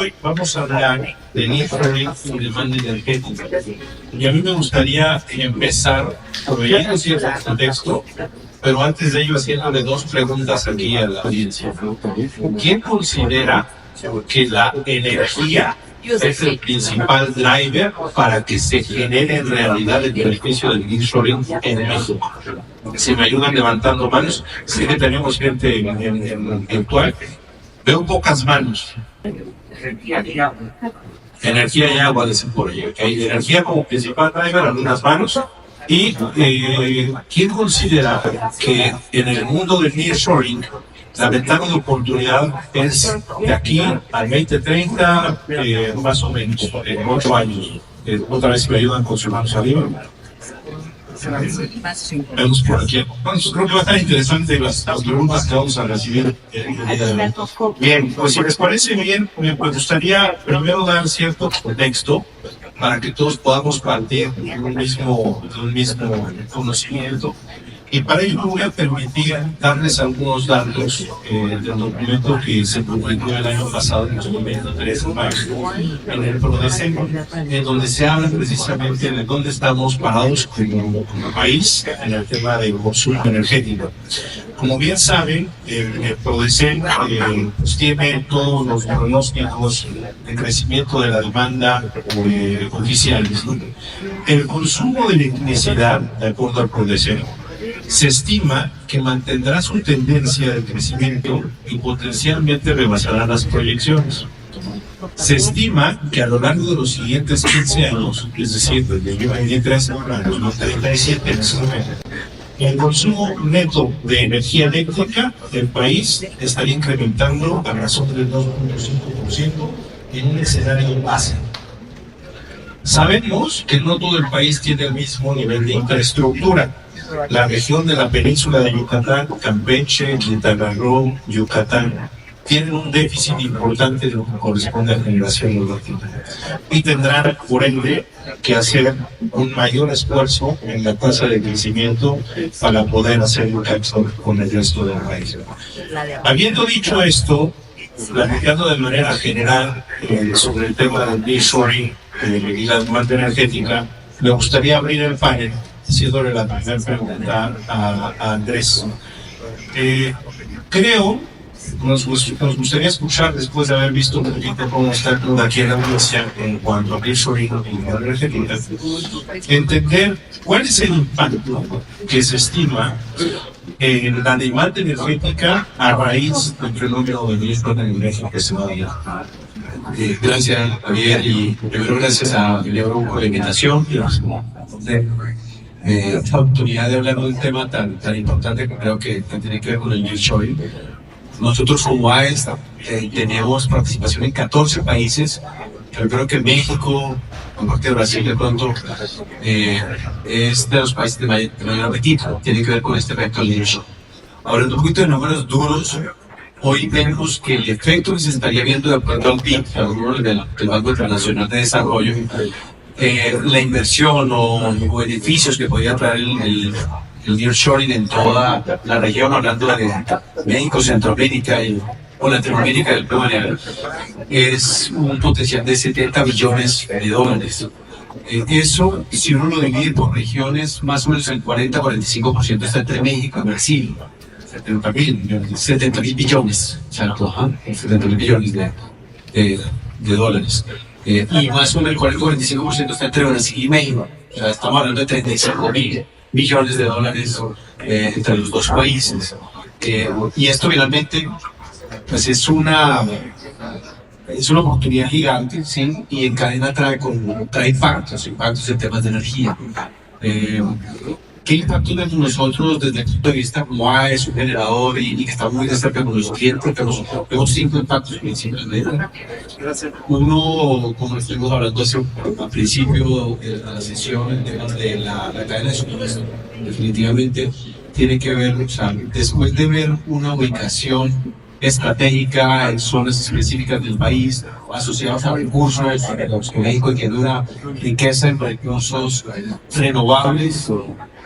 hoy vamos a hablar de nearshoring y demanda energética. Y a mí me gustaría empezar proveyendo cierto contexto, pero antes de ello haciéndole dos preguntas aquí a la audiencia. ¿Quién considera que la energía es el principal driver para que se genere en realidad el beneficio del nearshoring en México? Si me ayudan levantando manos, sé que tenemos gente en virtual. Veo pocas manos. Energía y agua, dicen por ahí. Okay. Energía como principal driver, algunas manos. Y ¿quién considera que en el mundo del nearshoring la ventana de oportunidad es de aquí al 2030, más o menos, en 8 años? Otra vez me ayudan con sus manos arriba. Vemos por aquí. Entonces, creo que va a estar interesante las preguntas que vamos a recibir. Bien, pues si les parece bien, me gustaría primero dar cierto contexto para que todos podamos partir de un mismo conocimiento. Y para ello me voy a permitir darles algunos datos del documento que se publicó el año pasado, en 2023, en el PRODECEN, en donde se habla precisamente de dónde estamos parados como país en el tema de consumo energético. Como bien saben, el PRODECEN pues tiene todos los pronósticos de crecimiento de la demanda oficiales, ¿no? El consumo de electricidad, de acuerdo al PRODECEN, se estima que mantendrá su tendencia de crecimiento y potencialmente rebasará las proyecciones. Se estima que a lo largo de los siguientes 15 años, es decir, desde el 2023 a 2037, el consumo neto de energía eléctrica del país estaría incrementando a razón del 2.5% en un escenario base. Sabemos que no todo el país tiene el mismo nivel de infraestructura. La región de la península de Yucatán, Campeche, Quintana Roo, Yucatán, tienen un déficit importante de lo que corresponde a la generación eléctrica. Y tendrán, por ende, que hacer un mayor esfuerzo en la tasa de crecimiento para poder hacer un cambio con el resto del país. Habiendo dicho esto, platicando de manera general sobre el tema del nearshoring y la demanda energética, me gustaría abrir el panel haciéndole la primera pregunta a Andrés. Creo nos gustaría escuchar, después de haber visto un poquito cómo está todo aquí en la universidad en cuanto a nearshoring y la energética, entender cuál es el impacto que se estima en la demanda energética a raíz del fenómeno de nearshoring en México que se va a dar. Gracias, Javier, y primero gracias a Leandro por la invitación y esta oportunidad de hablar de un tema tan importante que creo que tiene que ver con el nearshoring. Nosotros como AES tenemos participación en 14 países, pero creo que México, aparte de Brasil de pronto, es de los países de mayor apetito, tiene que ver con este efecto del nearshoring. Ahora, un poquito de números duros. Hoy vemos que el efecto que se estaría viendo de acuerdo al PIB, del Banco Internacional de Desarrollo, la inversión o beneficios que podría traer el nearshoring en toda la región, hablando de México, Centroamérica o Latinoamérica del planeta, es un potencial de 70 billones de dólares. Eso, si uno lo divide por regiones, más o menos el 40-45% está entre México y Brasil. 70 mil billones, exacto, 70 mil billones de dólares. Y más o menos el 40-45% está entre Brasil y México. O sea, estamos hablando de 35 mil billones de dólares entre los dos países. Y esto finalmente pues es una oportunidad gigante, ¿sí? Y en cadena trae impactos en temas de energía. ¿Qué impacto tenemos nosotros desde el punto de vista como AES, un generador y que estamos muy de cerca con los clientes? Tenemos 5 impactos principalmente. Uno, como estuvimos hablando al principio de la sesión, el tema de la cadena de suministro, definitivamente tiene que ver, o sea, después de ver una ubicación estratégica en zonas específicas del país, asociados a recursos, que México tiene una riqueza en recursos renovables,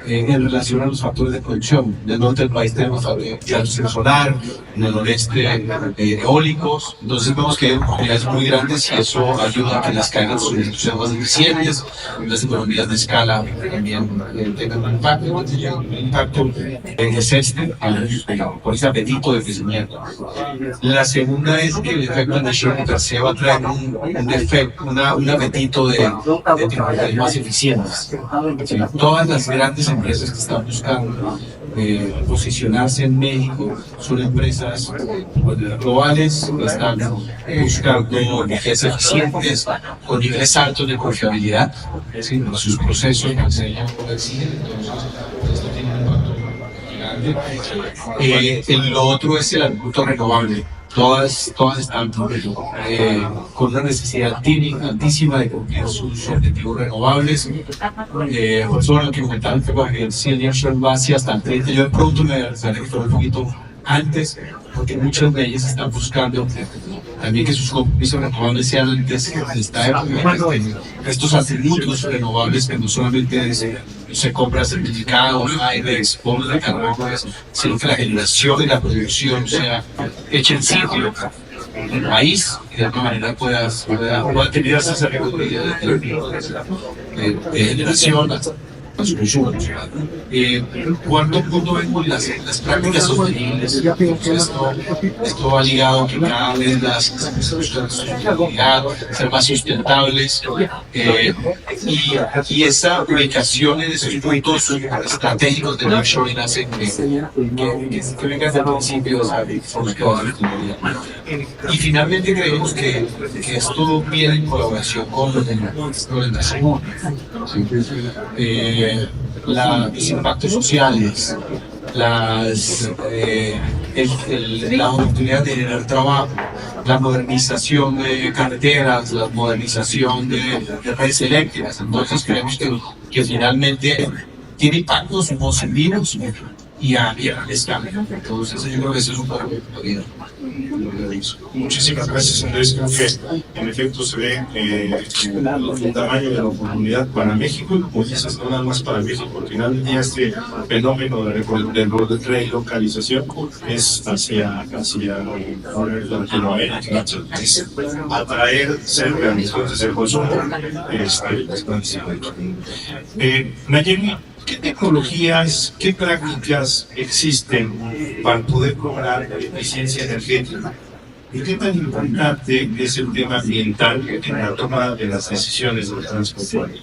en relación a los factores de producción. En el norte del país tenemos generación solar, en el noreste eólicos, entonces vemos que hay oportunidades muy grandes y eso ayuda a que las cadenas sean más eficientes, las economías de escala también tengan un impacto. El impacto es este, por ese apetito de crecimiento. La segunda es que el efecto de Shell per se va a traer un efecto, un apetito de tecnologías más eficientes. Sí, todas las grandes empresas que están buscando posicionarse en México son empresas globales que están buscando energías eficientes con niveles altos de confiabilidad, ¿sí? Sus procesos no enseñan por el cine, entonces esto tiene un impacto gigante. Lo otro es el agricultor renovable. Todas están con una necesidad altísima de cumplir sus objetivos renovables. Por eso lo que comentaban que el Senior Shell va hacia hasta el 30. Yo de pronto me gustaría que fuera un poquito antes, porque muchas de ellas están buscando también que sus compromisos renovables sean antes de esta época. Estos atributos renovables que no solamente se compra certificados, aire, bonos de carbono, sino que la generación y la producción sea hecha en sitio, en el país, y de alguna manera pueda tener esa sabiduría de generación a su consumo. Cuarto punto vemos las prácticas sostenibles. Esto va ligado a que cada vez las sostenibilidad, ser más sustentables, y esa ubicación en esos puntos estratégicos de nearshoring hace que venga desde el principio, sobre que va a haber. Y finalmente creemos que esto viene en colaboración con el desarrollo. Los impactos sociales, la oportunidad de generar trabajo, la modernización de carreteras, la modernización de redes eléctricas. Entonces creemos que finalmente tiene impactos positivos y a escala. Entonces yo creo que eso es un poco lo que Muchísimas gracias, Andrés. Creo que en efecto se ve el tamaño de la oportunidad para México, y como dices, no nada más para México. Al final del día, este fenómeno de relocalización es hacia Latinoamérica, es atraer cerca entonces el consumo. Nayeli, ¿qué tecnologías, qué prácticas existen para poder lograr eficiencia energética? ¿Y qué tan importante es el tema ambiental en la toma de las decisiones del transporte?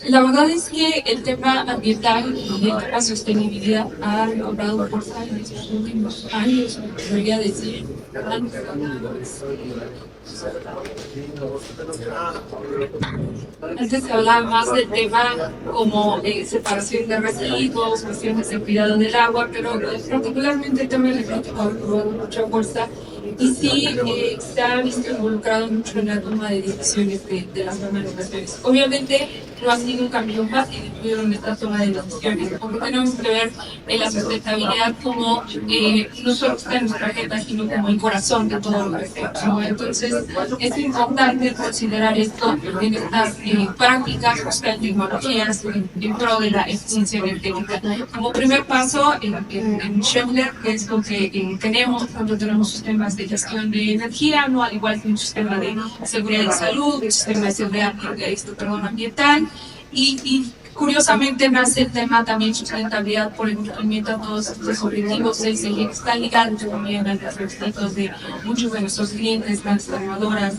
La verdad es que el tema ambiental y el tema sostenibilidad ha cobrado fuerza en estos últimos años, podría decir. Antes se hablaba más del tema como separación de residuos, cuestiones de cuidado del agua, pero particularmente el tema energético ha cobrado mucha fuerza y sí se ha visto involucrado mucho en la toma de decisiones de las organizaciones. Obviamente no ha sido un cambio fácil en esta toma de decisiones, porque tenemos que ver la sustentabilidad como no solo está en nuestra agenda, sino como el corazón de todo lo que hacemos, ¿no? Entonces es importante considerar esto en estas prácticas, buscar tecnologías en pro de la eficiencia energética. Como primer paso, en Scheffler, que es lo que tenemos, cuando tenemos sistemas de gestión de energía, ¿no? Al igual que un sistema de seguridad de salud, un sistema de seguridad ambiental, y curiosamente nace el tema también sustentabilidad por el cumplimiento a todos estos objetivos que están ligados también a los requisitos de muchos de nuestros clientes, transformadoras,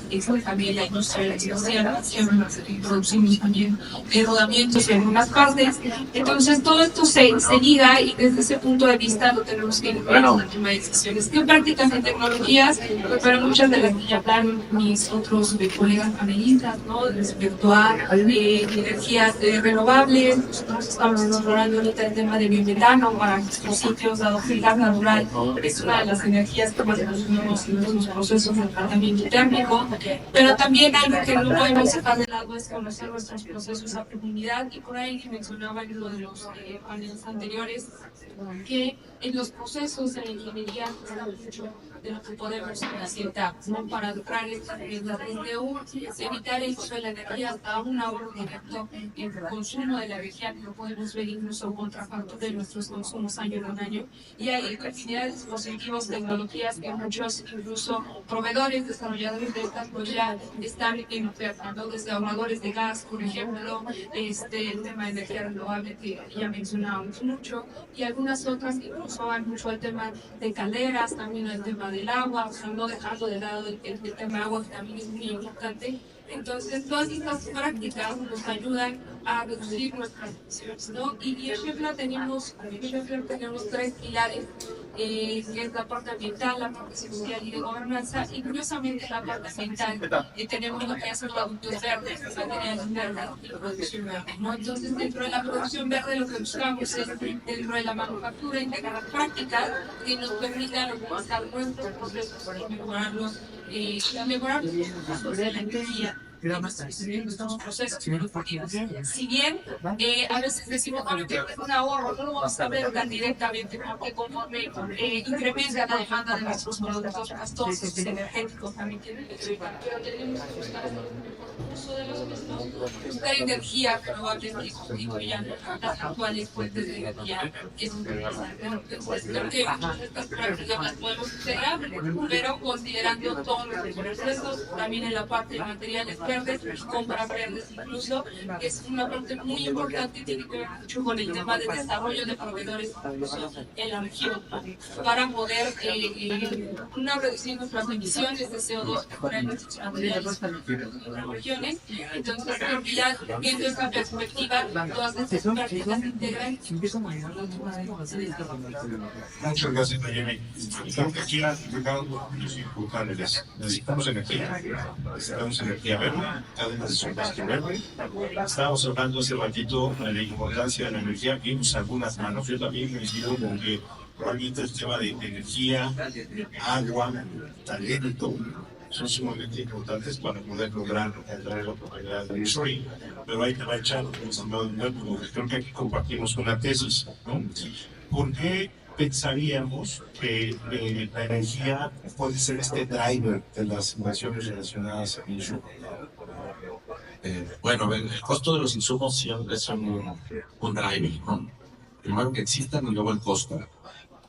también la industria de la exportación, producimos también rodamientos en algunas partes. Entonces todo esto se liga y desde ese punto de vista lo tenemos que incluir en la toma de decisiones. ¿Qué prácticas y tecnologías? Pues para muchas de las que ya hablaron mis otros colegas panelistas, ¿no? Respecto a energías renovables. Nosotros estamos explorando ahorita el tema de biometano para nuestros sitios, dado que el gas natural es una de las energías que más consumimos en los procesos de tratamiento térmico, pero también algo que no podemos dejar de lado es conocer nuestros procesos a profundidad, y por ahí mencionaba en lo de los paneles anteriores que en los procesos de la ingeniería está mucho de lo que podemos necesitar, ¿no? Para lograr esta meta desde evitar el uso de la energía hasta un ahorro directo en el consumo de la energía, que lo podemos ver incluso contrafactor de nuestros consumos año con año. Y hay cantidad de dispositivos, tecnologías que muchos, incluso proveedores, desarrolladores de estas, pues ya están en oferta, ¿no? Desde ahorradores de gas, por ejemplo, el tema de energía renovable que ya mencionábamos mucho, y algunas otras que incluso van mucho al tema de calderas, también el tema del agua, o sea, no dejando de lado el tema de agua, que también es muy importante. Entonces, todas estas prácticas nos ayudan a reducir nuestras emisiones, ¿no? Y en Shefla tenemos tres pilares, que es la parte ambiental, la parte social y de gobernanza, y curiosamente la parte ambiental tenemos lo que hacen productos verdes, materiales verdes y producción verde, ¿no? Entonces, dentro de la producción verde lo que buscamos es, dentro de la manufactura, integrar prácticas que nos permitan optimizar nuestros procesos y mejorarlos, mejorar los procesos de la energía. Estos procesos. Si bien a veces decimos que es un ahorro, no lo vamos a ver tan directamente, porque conforme incrementa la demanda de nuestros productos gastosos, energéticos, también tienen que ser, pero tenemos que buscar el uso de los mismos, buscar energía renovable que sustituyan las actuales fuentes de energía. Es interesante. Entonces, creo que estas prácticas las podemos integrar, pero considerando todos los procesos, también en la parte de materiales verdes, compra verdes incluso, que es una parte muy importante y tiene que ver mucho con el tema de desarrollo de proveedores incluso en la región, para poder reducir nuestras emisiones de CO2, mejorar nuestros materiales en las regiones. Entonces, creo que ya viendo esta perspectiva, todas estas prácticas se integran. Muchas gracias, Nayeli. Creo que aquí han llegado los importantes. Necesitamos energía verde, cadenas de suministro verde. Estábamos hablando hace ratito de la importancia de la energía. Vimos algunas manos. Yo también coincido con que probablemente el tema de energía, agua, talento son sumamente importantes para poder lograr traer la oportunidad de reshoring. Pero ahí te va a echar creo que aquí compartimos una tesis, ¿no? ¿Por qué pensaríamos que la energía puede ser este driver de las inversiones relacionadas a insumos? Bueno, el costo de los insumos siempre es un driver, ¿no? Primero que existan y luego el costo.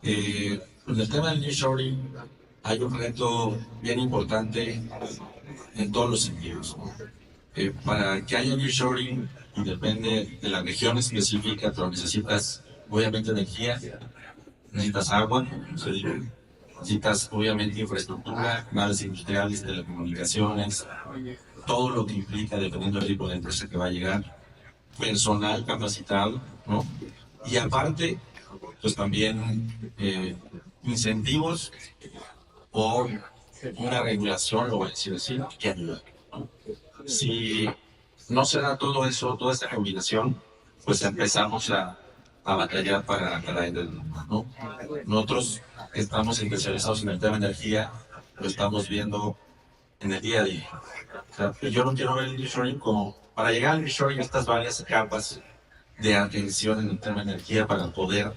En el tema del nearshoring hay un reto bien importante en todos los sentidos, ¿no? Para que haya nearshoring, y depende de la región específica, pero necesitas obviamente energía, necesitas agua, necesitas obviamente infraestructura, naves industriales, telecomunicaciones, todo lo que implica, dependiendo del tipo de empresa que va a llegar, personal capacitado, ¿no? Y aparte, pues también incentivos o una regulación, lo voy a decir así, que ayuda, ¿no? Si no se da todo eso, toda esta combinación, pues empezamos a batallar para el mundo, ¿no? Nosotros que estamos especializados en el tema de energía, lo estamos viendo en el día a día. O sea, yo no quiero ver el nearshoring como, para llegar al nearshoring, estas varias capas de atención en el tema de energía para poder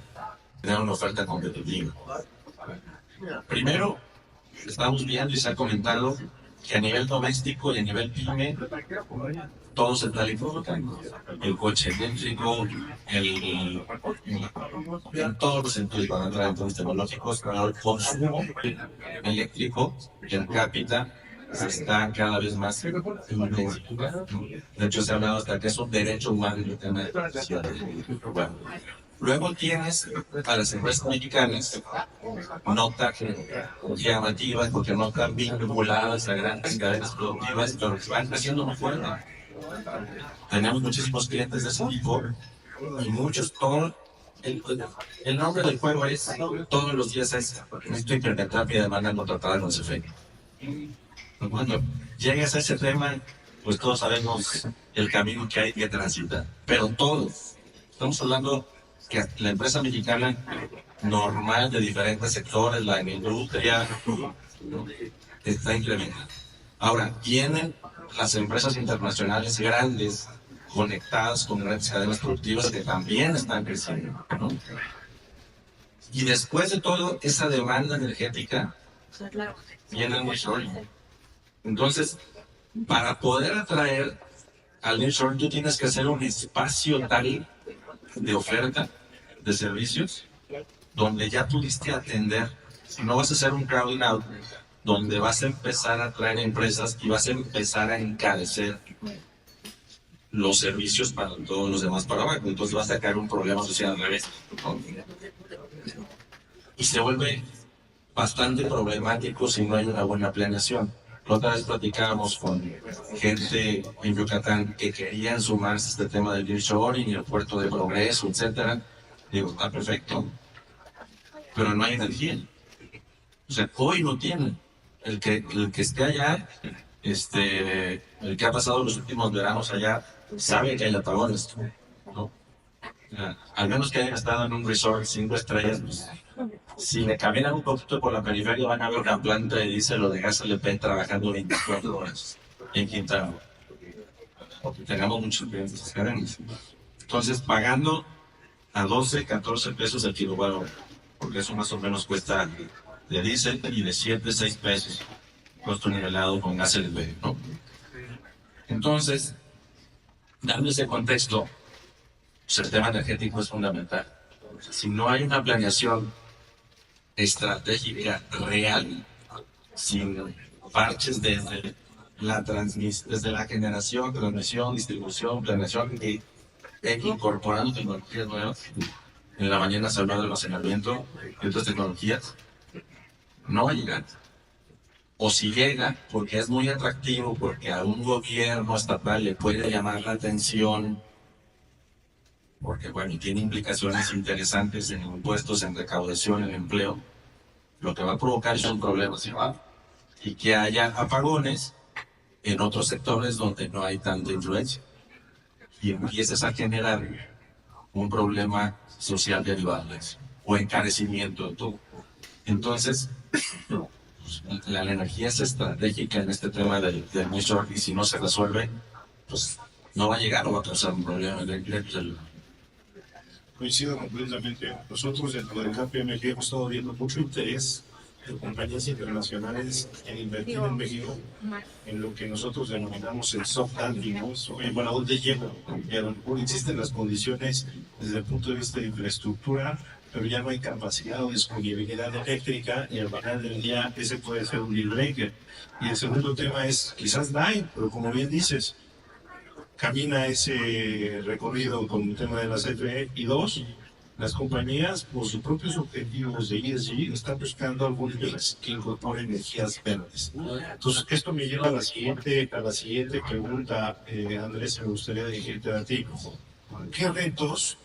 tener una oferta competitiva. Primero, estamos viendo y se ha comentado que a nivel doméstico y a nivel pyme, todo se está electrificando. El coche eléctrico, en todos los sentidos, para entrar en temas tecnológicos, pero el consumo eléctrico per cápita se está cada vez más intensificando. De hecho, se ha hablado hasta que es un derecho humano el tema de electricidad. Bueno. Luego tienes a las empresas mexicanas, no tan llamativas, porque no están vinculadas a grandes cadenas productivas, pero que van creciendo muy fuerte. Tenemos muchísimos clientes de ese tipo y muchos, el nombre del juego es, todos los días es, necesito incrementar mi demanda contratada con CFE. Cuando llegas a ese tema, pues todos sabemos el camino que hay que transitar, pero todos, estamos hablando que la empresa mexicana normal de diferentes sectores, la industria, está incrementando. Ahora, vienen las empresas internacionales grandes, conectadas con grandes cadenas productivas que también están creciendo, ¿no? Y después de todo, esa demanda energética viene el nearshoring. Entonces, para poder atraer al nearshoring, tú tienes que hacer un espacio tal de oferta de servicios donde ya pudiste atender. Si no, vas a hacer un crowding out donde vas a empezar a atraer empresas y vas a empezar a encarecer los servicios para todos los demás para abajo. Entonces vas a sacar un problema social al revés, ¿no? Y se vuelve bastante problemático si no hay una buena planeación. La otra vez platicábamos con gente en Yucatán que querían sumarse a este tema del nearshoring y el puerto de Progreso, etcétera. Digo, está perfecto, pero no hay energía. O sea, hoy no tienen. El que esté allá, el que ha pasado los últimos veranos allá, sabe que hay apagones, ¿no? Al menos que hayan estado en un resort 5 estrellas, pues, si le caminan un poquito por la periferia van a ver una planta de diésel o de gas LP trabajando 24 horas en Quintana Roo. Porque tenemos muchos clientes cadenas. Entonces, pagando a 12, 14 pesos el kilowatt, porque eso más o menos cuesta de diésel y de 7, 6 pesos costo nivelado con gas LP, ¿no? Entonces, dando ese contexto, pues el tema energético es fundamental. Si no hay una planeación estratégica real, sin parches desde la generación, transmisión, distribución, planeación y incorporando tecnologías nuevas, en la mañana se habla de almacenamiento y otras tecnologías, no va a llegar. O si llega, porque es muy atractivo, porque a un gobierno estatal le puede llamar la atención, porque bueno, tiene implicaciones interesantes en impuestos, en recaudación, en empleo, lo que va a provocar son problemas, ¿sí? Y que haya apagones en otros sectores donde no hay tanta influencia. Y empieces a generar un problema social derivado de eso, o encarecimiento de todo. Entonces, la energía es estratégica en este tema del nearshoring, y si no se resuelve, pues no va a llegar o va a causar un problema. Coincido completamente. Nosotros dentro del KPMG hemos estado viendo mucho interés de compañías internacionales en invertir en México en lo que nosotros denominamos el soft landing, ¿no? Oye, bueno, ¿a dónde llego? Y a lo mejor existen las condiciones desde el punto de vista de infraestructura, pero ya no hay capacidad o disponibilidad eléctrica, y al final del día ese puede ser un deal breaker. Y el segundo tema es, quizás no hay, pero como bien dices, camina ese recorrido con el tema de la CFE. Y dos, las compañías, por sus propios objetivos de ESG, están buscando algún mix que incorpore energías verdes. Entonces, esto me lleva a la siguiente pregunta, Andrés, me gustaría dirigirte a ti. ¿Qué retos,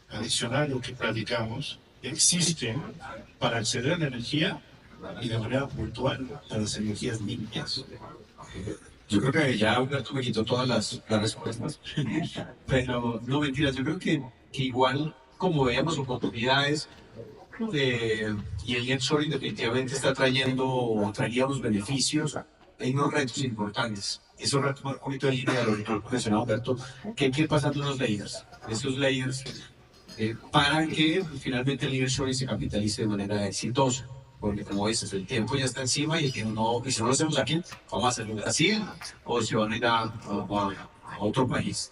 adicional a lo que platicamos, existen para acceder a la energía y de manera puntual a las energías limpias? Yo creo que ya Humberto me quitó todas las respuestas, pero no mentiras, yo creo que igual como veíamos oportunidades y el nearshoring definitivamente está traería unos beneficios, hay unos retos importantes. Esos retos van un poquito en línea de lo que tú mencionabas, Humberto, que hay que ir pasando unos layers. Esos layers para que finalmente el nearshoring se capitalice de manera exitosa. Porque como dices, el tiempo ya está encima y si no lo hacemos aquí, vamos a hacerlo en Brasil o se van a ir a otro país.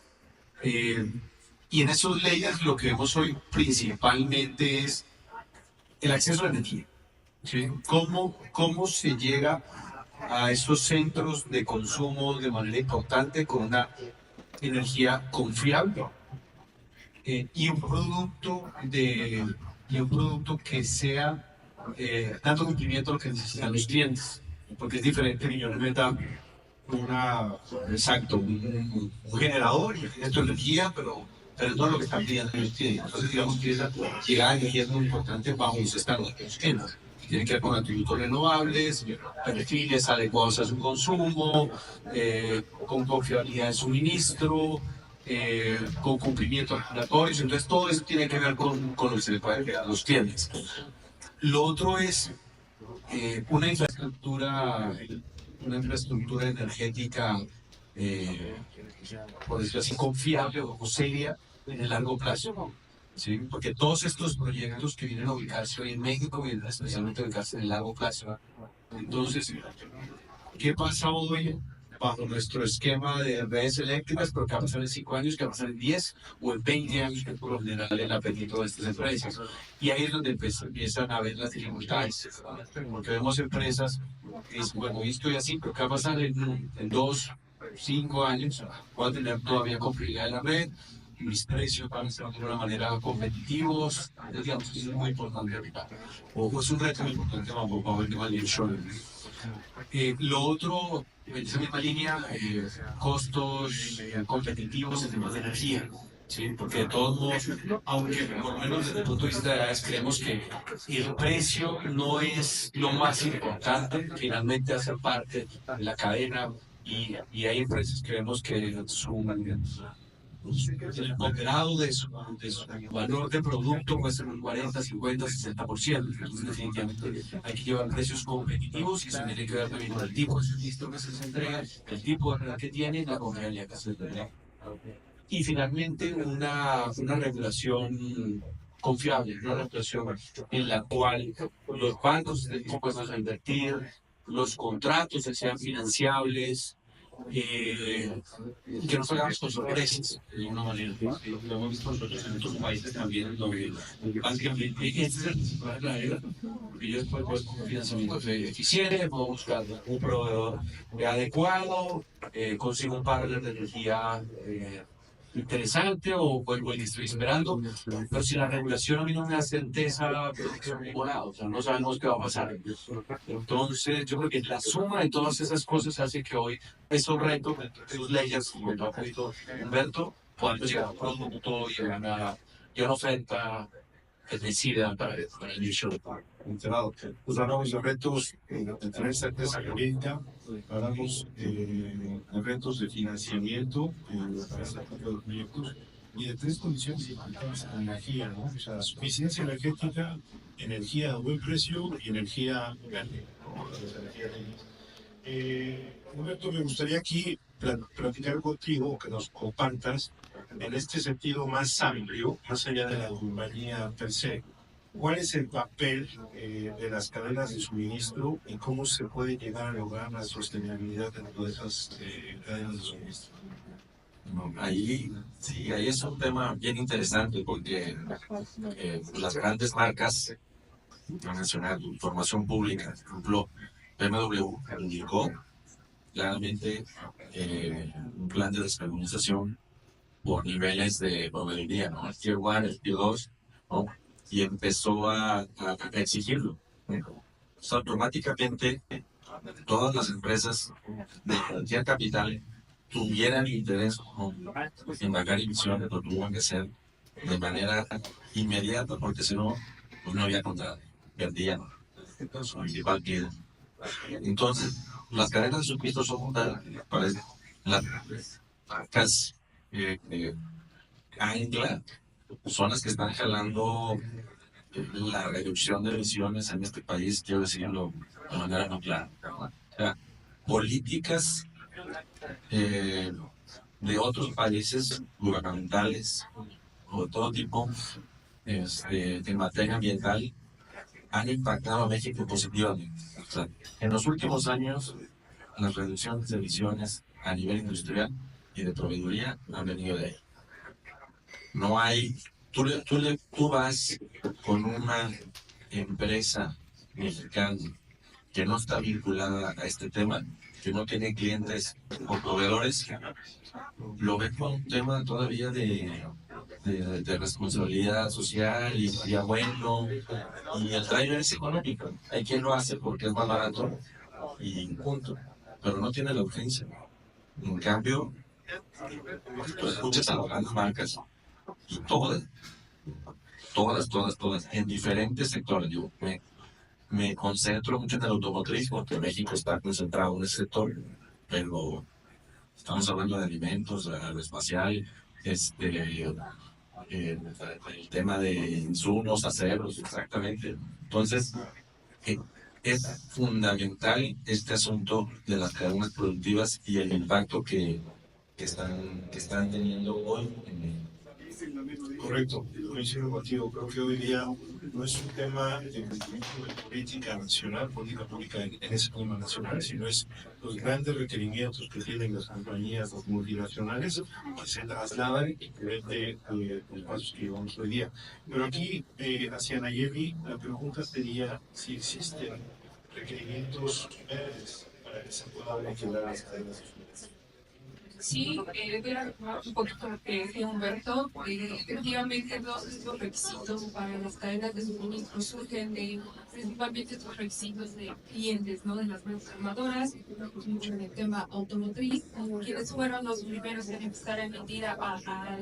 Y en esos layers lo que vemos hoy principalmente es el acceso a la energía. ¿Sí? ¿Cómo se llega a esos centros de consumo de manera importante con una energía confiable y un producto que sea dando cumplimiento a lo que necesitan los clientes, porque es diferente que yo le meta un generador y esto es energía, pero no lo que están pidiendo los clientes. Entonces, digamos que llegar a energía es muy importante bajo los estándares que los clientes. Tiene que ver con atributos renovables, perfiles adecuados a su consumo, con confiabilidad de suministro, con cumplimiento de regulatorios. Entonces, todo eso tiene que ver con lo que se le puede pedir a los clientes. Lo otro es una infraestructura energética, por decirlo así, confiable o seria en el largo plazo, ¿sí? Porque todos estos proyectos que vienen a ubicarse hoy en México vienen especialmente a ubicarse en el largo plazo Entonces, ¿qué pasa hoy bajo nuestro esquema de redes eléctricas? Pero ¿qué va a pasar en 5 años? ¿Qué va a pasar en 10 o en 20 años? Que por lo general el apetito de estas empresas. Y ahí es donde empiezan a ver las dificultades. Porque vemos empresas que dicen, bueno, yo estoy así, pero ¿qué va a pasar en 2, 5 años? Voy a tener todavía complejidad en la red, mis precios van a ser de alguna manera competitivos. Entonces, digamos que eso es muy importante ahorita. O es un reto muy importante para ver qué va a ir. Lo otro, en esa misma línea, costos competitivos en temas de energía. Sí, porque de todos modos, aunque por lo menos desde el punto de vista de edades creemos que el precio no es lo más importante, finalmente hace parte de la cadena y hay empresas que vemos que el moderado de su valor de producto puede ser un 40, 50, 60%. Entonces, definitivamente hay que llevar precios competitivos y eso tiene que ver también con el tipo de suministro que se entrega, el tipo de red que tiene y la confiabilidad que se entrega. Y finalmente, una regulación confiable, una regulación en la cual los bancos estén dispuestos a invertir, los contratos sean financiables, que no salgamos con sorpresas de alguna manera. Lo hemos visto nosotros en otros países también, donde básicamente este es el principal driver, porque yo después puedo con financiamiento eficiente, puedo buscar un proveedor adecuado, consigo un partner de energía interesante o el que estoy esperando, pero si la regulación a mí no me da certeza, o sea, no sabemos qué va a pasar. Entonces, yo creo que la suma de todas esas cosas hace que hoy esos retos, sus leyes, como lo ha puesto Humberto, podamos llegar a un producto y a una oferta que decida para el nicho. Enterado. Pues hablamos de retos de tener certeza jurídica, hablamos de retos de financiamiento para este tipo de proyectos y de 3 condiciones importantes en la energía, ¿no? O sea, suficiencia energética, energía a buen precio y energía verde. Humberto, me gustaría aquí platicar contigo, que nos compartas en este sentido más amplio, más allá de la compañía per se. ¿Cuál es el papel de las cadenas de suministro y cómo se puede llegar a lograr la sostenibilidad dentro de esas cadenas de suministro? Ahí es un tema bien interesante porque las grandes marcas, a mencionar información pública, por ejemplo, BMW indicó claramente un plan de descarbonización por niveles de proveeduría, ¿no? El Tier 1, el Tier 2, ¿no? Y empezó a exigirlo. O sea, automáticamente todas las empresas de cualquier capital tuvieran interés, ¿no?, en bajar emisiones, lo tuvieron que hacer de manera inmediata, porque si no, pues no había contrato, perdían su principal cliente. Entonces, las cadenas de suministro son las marcas ancla, son las que están jalando la reducción de emisiones en este país, quiero decirlo de manera no clara. O sea, políticas de otros países gubernamentales o de todo tipo en materia ambiental han impactado a México positivamente. O sea, en los últimos años, las reducciones de emisiones a nivel industrial y de proveeduría han venido de ahí. No hay, tú vas con una empresa mexicana que no está vinculada a este tema, que no tiene clientes o proveedores, lo ven como un tema todavía de responsabilidad social y bueno, y el driver es económico. Hay quien lo hace porque es más barato y punto, pero no tiene la urgencia. En cambio, tú escuchas a las grandes marcas y todas, en diferentes sectores. Digo, me concentro mucho en el automotriz porque México está concentrado en ese sector, pero estamos hablando de alimentos, aeroespacial, el tema de insumos, aceros, exactamente. Entonces, es fundamental este asunto de las cadenas productivas y el impacto que están teniendo hoy Correcto, coincido contigo. Creo que hoy día no es un tema de política nacional, política pública en ese tema nacional, sino es los grandes requerimientos que tienen las compañías, las multinacionales, que se trasladan y que ven de los pasos que llevamos hoy día. Pero aquí, hacia Nayeli, la pregunta sería si existen requerimientos verdes para que se puedan equilibrar las cadenas. Sí, voy a retomar un poquito lo que decía Humberto. Efectivamente, todos estos requisitos para las cadenas de suministro surgen de principalmente estos requisitos de clientes, ¿no? De las grandes armadoras, mucho en el tema automotriz, quienes fueron los primeros en empezar a emitir a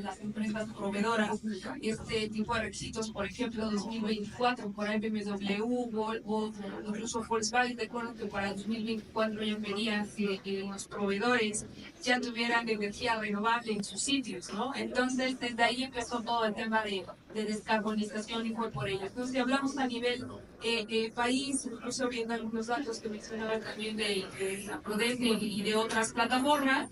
las empresas proveedoras este tipo de requisitos. Por ejemplo, 2024 para BMW, Volvo, incluso Volkswagen. Recuerdo que para 2024 ya pedían que los proveedores ya tuvieran energía renovable en sus sitios, ¿no? Entonces, desde ahí empezó todo el tema de descarbonización y fue por ello. Entonces, si hablamos a nivel país, incluso viendo algunos datos que mencionaba también de la Prudente y de otras plataformas,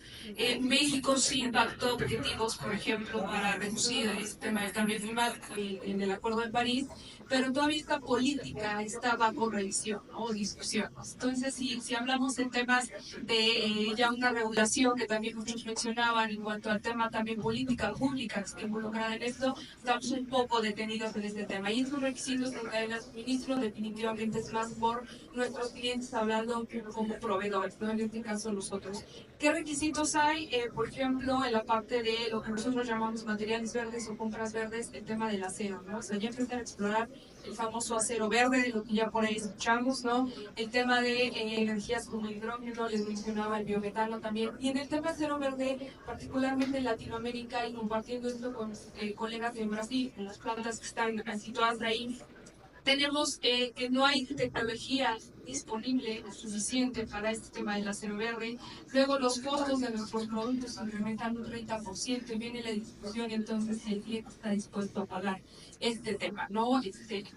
México sí impactó objetivos, por ejemplo, para reducir el tema del cambio climático en el Acuerdo de París, pero todavía esta política está bajo revisión, ¿no? O discusión. Entonces, si hablamos en temas de ya una regulación que también muchos mencionaban en cuanto al tema también política pública que está involucrada en esto, estamos un poco detenidos en este tema. Y esos requisitos de cadena de suministro definitivamente es más por nuestros clientes hablando como proveedores, ¿no? En este caso nosotros. ¿Qué requisitos hay? Por ejemplo, en la parte de lo que nosotros llamamos materiales verdes o compras verdes, el tema del acero, ¿no? O sea, ya empezar a explorar el famoso acero verde, de lo que ya por ahí escuchamos, ¿no? El tema de energías como hidrógeno, les mencionaba el biometano también. Y en el tema acero verde, particularmente en Latinoamérica, y compartiendo esto con colegas en Brasil, en las plantas que están situadas ahí, tenemos que no hay tecnología disponible suficiente para este tema del acero verde. Luego los costos de nuestros productos se incrementan un 30% y viene la discusión entonces si el cliente está dispuesto a pagar este tema, ¿no?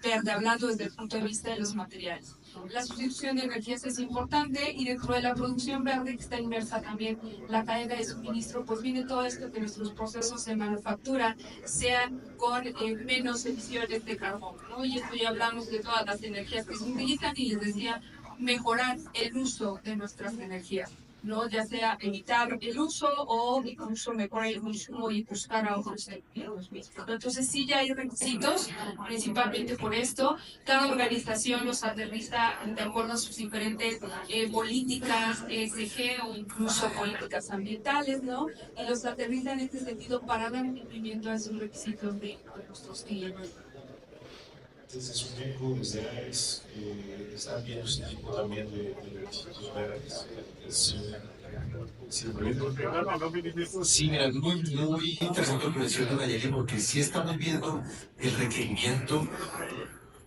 Verde, hablando desde el punto de vista de los materiales. La sustitución de energías es importante y dentro de la producción verde que está inmersa también la cadena de suministro, pues viene todo esto que nuestros procesos de manufactura sean con menos emisiones de carbono, ¿no? Y esto ya hablamos de todas las energías que se utilizan y les decía mejorar el uso de nuestras energías, ¿no? Ya sea evitar el uso o incluso mejorar el consumo y buscar ahorros mismos. Entonces sí ya hay requisitos, principalmente por esto. Cada organización los aterriza de acuerdo a sus diferentes políticas ESG o incluso políticas ambientales, ¿no? Y los aterriza en este sentido para dar cumplimiento a esos requisitos de nuestros clientes. Desde su tiempo, desde AES, están viendo ese tipo también de requisitos verdes. Sí, mira, es muy interesante lo que menciona Nayeli, porque sí estamos viendo el requerimiento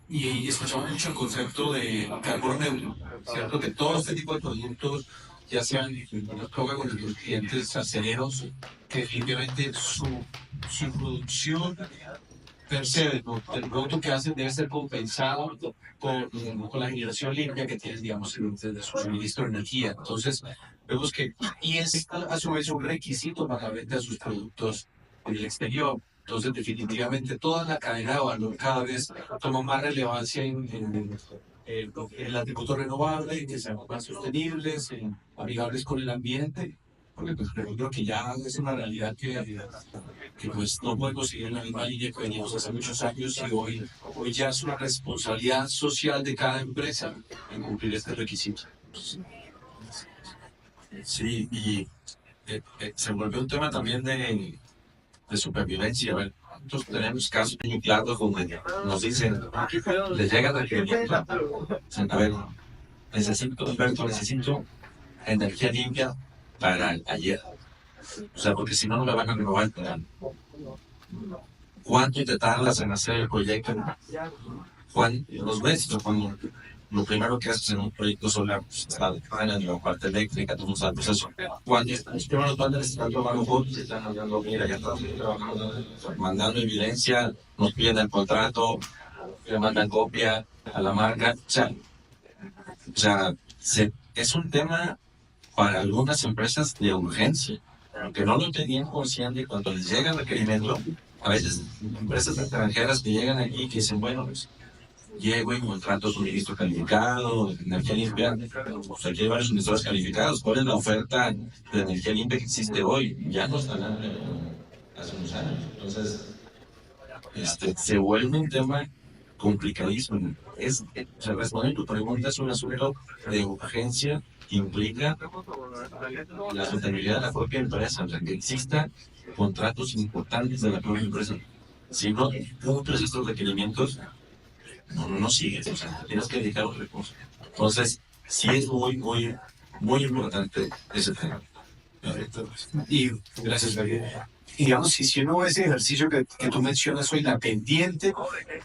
y escuchamos mucho el concepto de carbono neutro, ¿cierto? Que todo este tipo de productos, ya sean nos toca con los clientes aceleros, que definitivamente su producción per se del producto que hacen debe ser compensado con la generación limpia que tienen, digamos, desde su suministro de energía. Entonces, vemos que y es a su vez un requisito para la venta de sus productos en el exterior. Entonces, definitivamente, toda la cadena de valor cada vez toma más relevancia en el atributo renovable, en que sean más sostenibles, amigables con el ambiente. Porque pues, creo que ya es una realidad que pues no podemos seguir en la misma línea que veníamos hace muchos años y hoy ya es una responsabilidad social de cada empresa en cumplir este requisito. Sí, y se volvió un tema también de supervivencia. A ver, nosotros tenemos casos muy claros donde nos dicen, les llega requerimiento, a ver, necesito energía limpia para ayer. O sea, porque si no, no me van a renovar el plan. ¿Cuánto te tardas en hacer el proyecto? Los meses, cuando lo primero que haces en un proyecto solar, pues, está de la parte eléctrica, todo el proceso. Cuando los primeros paneles están tomando fotos, están hablando, mira, ya estamos trabajando, mandando evidencia, nos piden el contrato, le mandan copia a la marca. O sea, es un tema para algunas empresas de urgencia, aunque no lo tenían consciente cuando les llega el requerimiento, a veces empresas extranjeras que llegan aquí y que dicen, bueno, pues llego y contrato suministro calificado, energía limpia. Pues aquí hay varios suministros calificados. ¿Cuál es la oferta de energía limpia que existe hoy? Ya no está nada hace unos años. Entonces, se vuelve un tema complicadísimo. O sea, respondiendo a tu pregunta, es un asunto de urgencia que implica la sostenibilidad de la propia empresa, o sea, que existan contratos importantes de la propia empresa. Si no cumples estos requerimientos, no sigues, o sea, tienes que dedicar los recursos. Entonces, sí es muy importante ese tema. Y gracias, Gabriel. Y digamos, si uno ve ese ejercicio que tú mencionas hoy, la pendiente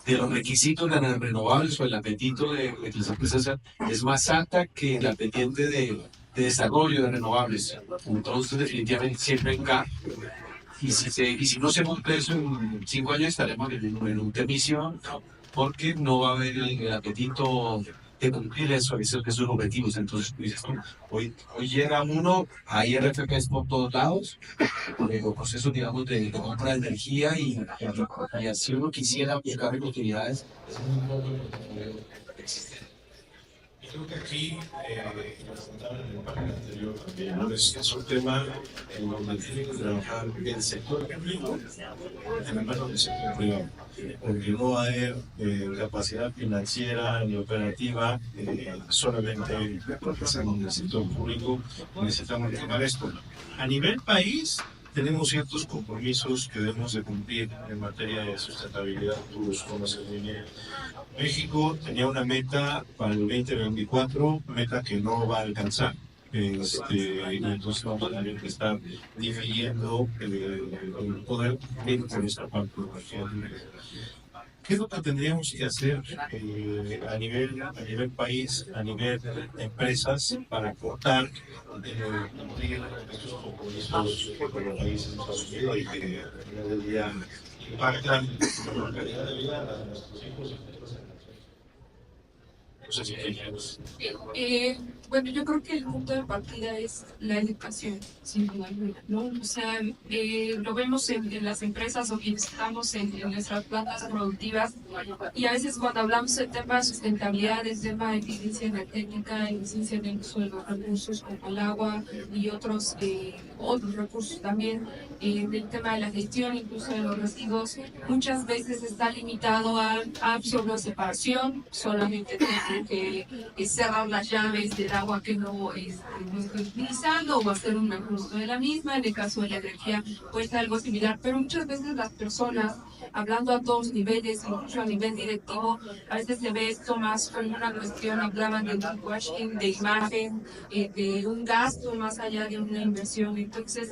de los requisitos de las renovables o el apetito de que las empresas es más alta que la pendiente de desarrollo de renovables. Entonces, definitivamente siempre hay un gap. Y si no se monta eso en 5 años, estaremos en un temicio porque no va a haber el apetito de cumplir esos objetivos. Entonces, tú dices, hoy llega uno, hay RFPs por todos lados, los procesos, digamos, de compra de energía y así uno quisiera buscar oportunidades. Es muy poco el portafolio existente. Yo creo que aquí, lo comentaba en el panel anterior también, ¿no? Es un tema en donde tiene que trabajar el sector público en la mano del sector privado, porque no va a haber capacidad financiera ni operativa solamente porque estamos en el sector público, necesitamos tomar esto. A nivel país, tenemos ciertos compromisos que debemos de cumplir en materia de sustentabilidad. Tú los conoces muy bien. México tenía una meta para el 2024, meta que no va a alcanzar. Y entonces vamos a tener que estar dividiendo el poder cumplir con esta parte. ¿Qué es lo que tendríamos que hacer a nivel país, a nivel de empresas, para aportar cumplir estos compromisos con los países de Estados Unidos y que al final del día impactan la calidad de vida de nuestros hijos y futuros generaciones? No sé si querías. Bueno, yo creo que el punto de partida es la educación, sin duda alguna, ¿no? O sea, lo vemos en las empresas o quienes estamos en nuestras plantas productivas y a veces cuando hablamos del tema de sustentabilidad, del tema de eficiencia energética, eficiencia en el uso de los recursos como el agua y otros recursos también, del tema de la gestión, incluso de los residuos, muchas veces está limitado a solo separación, solamente que cerrar las llaves del agua que no estoy utilizando o hacer un mejor uso de la misma. En el caso de la energía puede ser algo similar, pero muchas veces las personas, hablando a todos niveles, incluso a nivel directivo, a veces se ve esto más como una cuestión, hablaban de greenwashing, de imagen, de un gasto más allá de una inversión. Entonces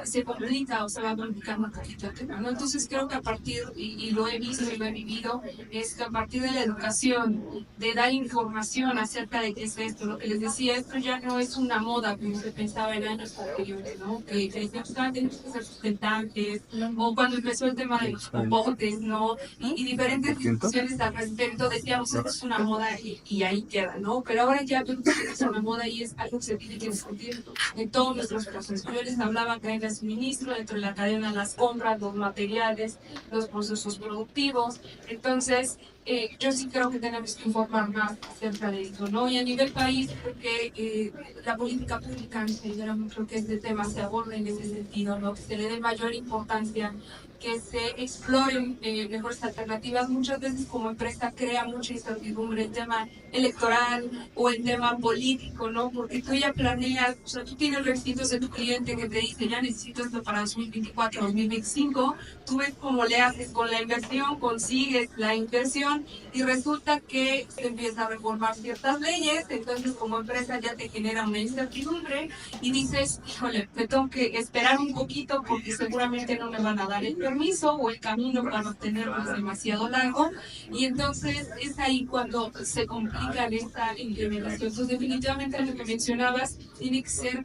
se complica o se va complicando un poquito el tema, ¿no? Entonces creo que a partir, y lo he visto y lo he vivido, es que a partir de la educación, de dar información acerca de qué es esto, lo que les decía, esto ya no es una moda como se pensaba en años anteriores, ¿no? Que tenemos que ser sustentables, o cuando empezó el tema de los compotes, ¿no? Y diferentes discusiones al respecto, decíamos, esto es una moda y ahí queda, ¿no? Pero ahora ya vemos que es una moda y es algo que se tiene que discutir en todos nuestros procesos. Yo les hablaba que hay el suministro, dentro de la cadena las compras, los materiales, los procesos productivos. Entonces, yo sí creo que tenemos que informar más acerca de esto, ¿no? Y a nivel país, porque la política pública considera mucho que este tema se aborde en ese sentido, ¿no? Que se le dé mayor importancia, que se exploren mejores alternativas. Muchas veces como empresa crea mucha incertidumbre el tema electoral o el tema político, ¿no? Porque tú ya planeas, o sea, tú tienes requisitos de tu cliente que te dice, ya necesito esto para 2024, 2025, tú ves cómo le haces con la inversión, consigues la inversión y resulta que se empieza a reformar ciertas leyes, entonces como empresa ya te genera una incertidumbre y dices, híjole, me tengo que esperar un poquito porque seguramente no me van a dar el permiso o el camino para obtenerlo es demasiado largo, y entonces es ahí cuando se complica esta implementación. Entonces definitivamente lo que mencionabas tiene que ser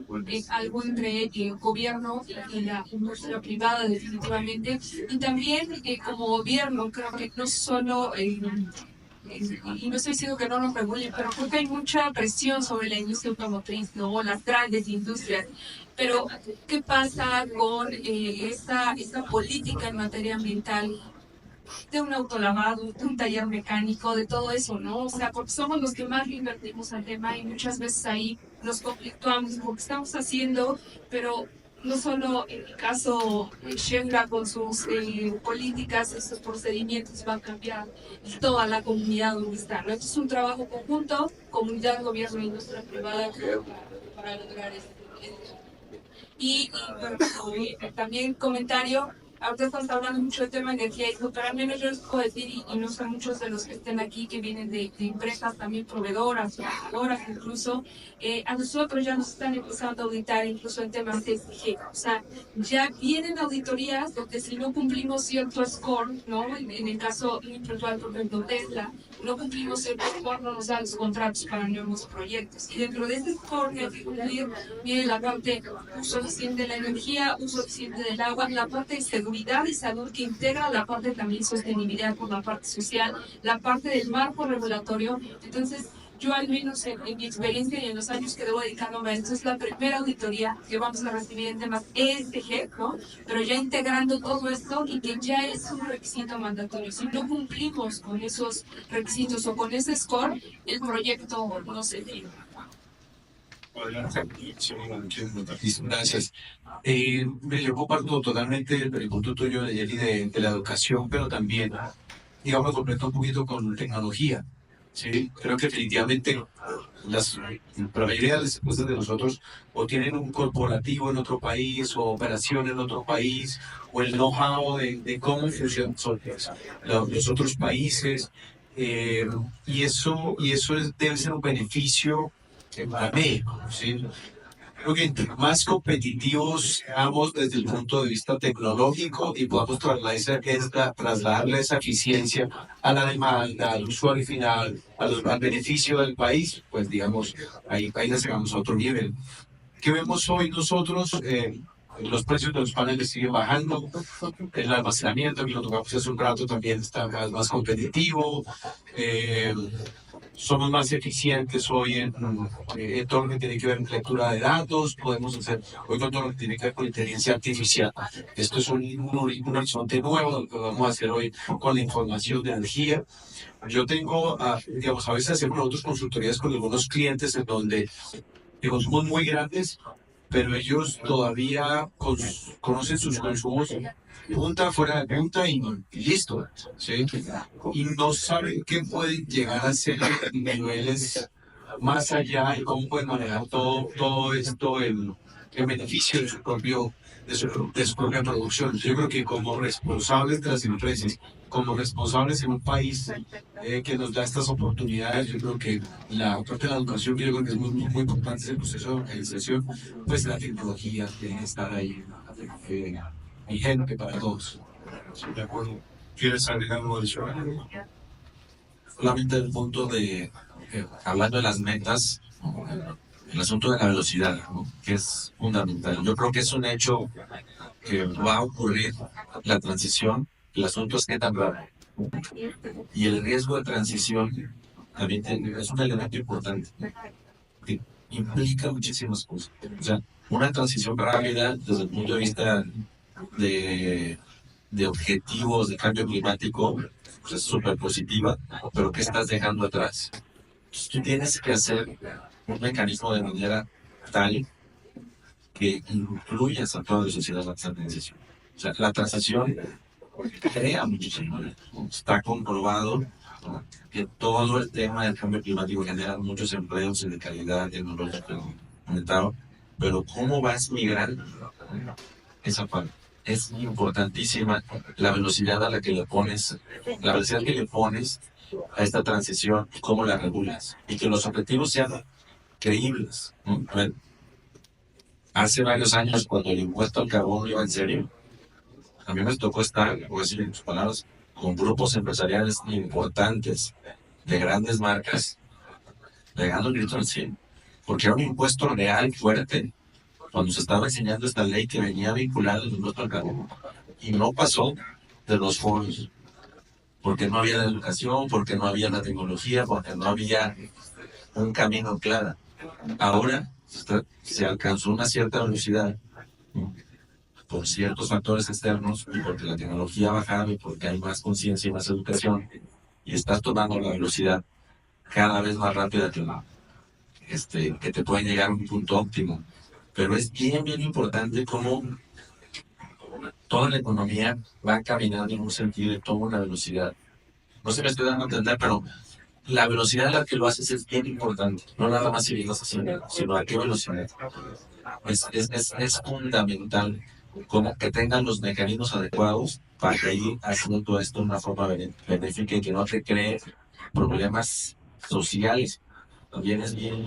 algo entre el gobierno y la industria privada definitivamente, y también como gobierno creo que no solo y no estoy diciendo que no lo regulen, pero creo que hay mucha presión sobre la industria automotriz, ¿no? O las grandes industrias. Pero, ¿qué pasa con esta política en materia ambiental? De un autolavado, de un taller mecánico, de todo eso, ¿no? O sea, porque somos los que más invertimos al tema y muchas veces ahí nos conflictuamos porque estamos haciendo, pero no solo en el caso de Sheinbaum con sus políticas, estos procedimientos van a cambiar toda la comunidad donde está, ¿no? Entonces es un trabajo conjunto, comunidad, gobierno, industria privada, para lograr esto. Y bueno, también comentario, ahorita estamos hablando mucho del tema de energía, pero al menos yo les puedo decir, y no sé muchos de los que estén aquí que vienen de empresas también proveedoras, trabajadoras incluso, a nosotros ya nos están empezando a auditar incluso en temas de ESG. O sea, ya vienen auditorías donde si no cumplimos cierto score, ¿no? En el caso individual, por ejemplo, Tesla, no cumplimos cierto score, no nos dan los contratos para nuevos proyectos. Y dentro de ese score que hay que cumplir viene la parte uso eficiente de la energía, uso eficiente del agua, la parte de seguridad y salud que integra la parte también sostenibilidad por la parte social, la parte del marco regulatorio. Entonces, yo al menos en mi experiencia y en los años que debo dedicándome a esto, es la primera auditoría que vamos a recibir en temas ESG, ¿no? Pero ya integrando todo esto y que ya es un requisito mandatorio. Si no cumplimos con esos requisitos o con ese score, el proyecto no se firma. Gracias. Yo comparto totalmente el punto tuyo de la educación, pero también, digamos, completo un poquito con tecnología. Sí, creo que definitivamente la mayoría de las empresas de nosotros o tienen un corporativo en otro país o operación en otro país o el know-how de cómo funcionan los otros países y eso debe ser un beneficio para México, ¿sí? Creo que entre más competitivos seamos desde el punto de vista tecnológico y podamos trasladarle esa eficiencia a la demanda, al usuario final, al beneficio del país, pues digamos, ahí nos llegamos a otro nivel. ¿Qué vemos hoy nosotros? Los precios de los paneles siguen bajando, el almacenamiento, que lo tocamos hace un rato, también está más competitivo. Somos más eficientes hoy en todo lo que tiene que ver con lectura de datos, podemos hacer hoy con todo lo que tiene que ver con inteligencia artificial. Esto es un horizonte nuevo que vamos a hacer hoy con la información de energía. Yo tengo, digamos, a veces hacemos nosotros consultorías con algunos clientes en donde somos muy grandes, pero ellos todavía conocen sus consumos punta fuera de punta y listo, ¿sí? Y no saben qué pueden llegar a ser niveles más allá y cómo pueden manejar todo esto en beneficio de su propia producción. Yo creo que como responsables de las empresas, como responsables en un país que nos da estas oportunidades, yo creo que la parte de la educación, que yo creo que es muy importante ese proceso de organización, pues la tecnología tiene que estar ahí vigente para todos. Sí, de acuerdo. ¿Quieres agregar algo adicional? Solamente el punto de, hablando de las metas, el asunto de la velocidad, ¿no? Que es fundamental. Yo creo que es un hecho que va a ocurrir la transición. El asunto es qué tan rápido. Y el riesgo de transición también es un elemento importante, que implica muchísimas cosas. O sea, una transición rápida desde el punto de vista de objetivos de cambio climático, pues es súper positiva, pero ¿qué estás dejando atrás? Entonces, tú tienes que hacer un mecanismo de manera tal que incluyas a toda la sociedad en esa transición. O sea, la transición crea muchísimo. Está comprobado, ¿no?, que todo el tema del cambio climático genera muchos empleos de calidad tecnológica aumentado, pero ¿cómo vas migrando esa parte? Es importantísima la velocidad a la que le pones, la velocidad que le pones a esta transición y cómo la regulas, y que los objetivos sean creíbles, ¿no? A ver, hace varios años, cuando el impuesto al carbón iba en serio, a mí me tocó estar, voy a decir en sus palabras, con grupos empresariales importantes de grandes marcas, pegando el grito al cielo, porque era un impuesto real fuerte, cuando se estaba enseñando esta ley que venía vinculada al impuesto al carbón, y no pasó de los foros. porque no había la educación, porque no había la tecnología, porque no había un camino claro. Ahora se alcanzó una cierta velocidad, ¿no? Por ciertos factores externos y porque la tecnología ha bajado y porque hay más conciencia y más educación y estás tomando la velocidad cada vez más rápida que te puede llegar a un punto óptimo. Pero es bien importante cómo toda la economía va caminando en un sentido y toma una velocidad. No sé si me estoy dando a entender, pero la velocidad a la que lo haces es bien importante. No nada más si lo estás haciendo, sino a qué velocidad. Es fundamental como que tengan los mecanismos adecuados para que ir haciendo todo esto de una forma benéfica y que no te cree problemas sociales. También es bien.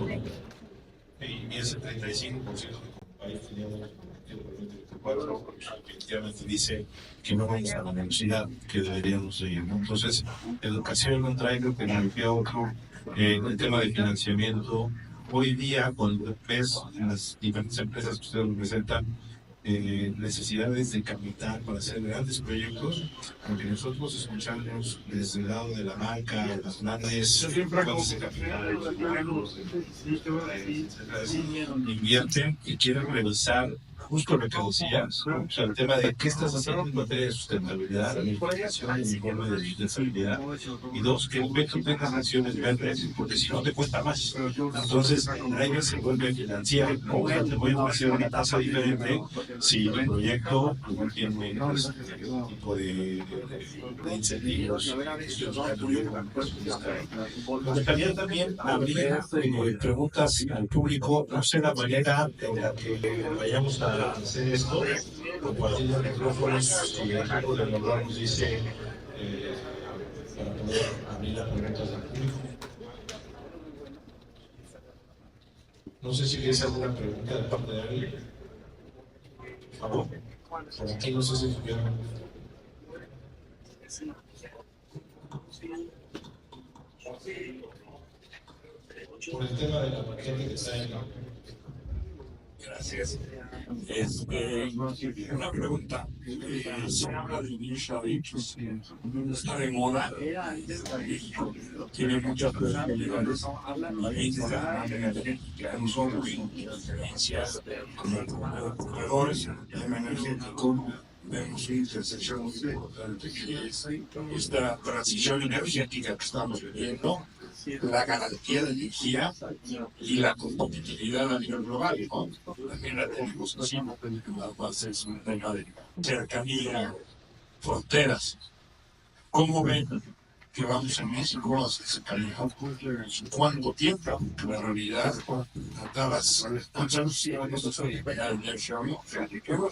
Y ese 35% de como país teníamos efectivamente dice que no vamos a la velocidad que deberíamos ir, ¿no? Entonces, educación, un trailer que me otro, el tema de financiamiento. Hoy día, cuando ves en las diferentes empresas que ustedes representan, necesidades de capital para hacer grandes proyectos, porque nosotros escuchamos desde el lado de la banca, las grandes fuentes de capital, invierten y quieren revisar justo lo que decías, ¿no? O sea, el tema de qué estás haciendo en materia de sustentabilidad, la información y informe de sustentabilidad, y dos, que un vector tenga acciones verdes, porque si no te cuesta más. Entonces, ahí se vuelve financiar, o te voy a hacer una tasa diferente si el proyecto no tiene este tipo de incentivos. Me gustaría también abrir preguntas al público, no sé la manera en la que vayamos a hacer esto, compartiendo micrófonos, y algo de lo que nos dice para poder abrir las preguntas al público. No sé si quieres alguna pregunta de parte de alguien. Por favor. Por aquí no sé si tuvieron. Por el tema de la gente que está en la... Gracias. Una pregunta. Se habla de nearshoring, está de moda. Tiene muchas posibilidades. La industria energética, nosotros, influencias como corredores, el tema energético. Vemos una intersección muy importante que es esta transición energética que estamos viviendo, la garantía de energía y la competitividad a nivel global, ¿no? También la tenemos encima, la base es un tema de cercanía, fronteras. ¿Cómo ven que vamos en México hacia esa calidad? ¿Cuánto tiempo? La realidad, tratabas, ¿cuántos años llevamos nosotros para el nearshoring?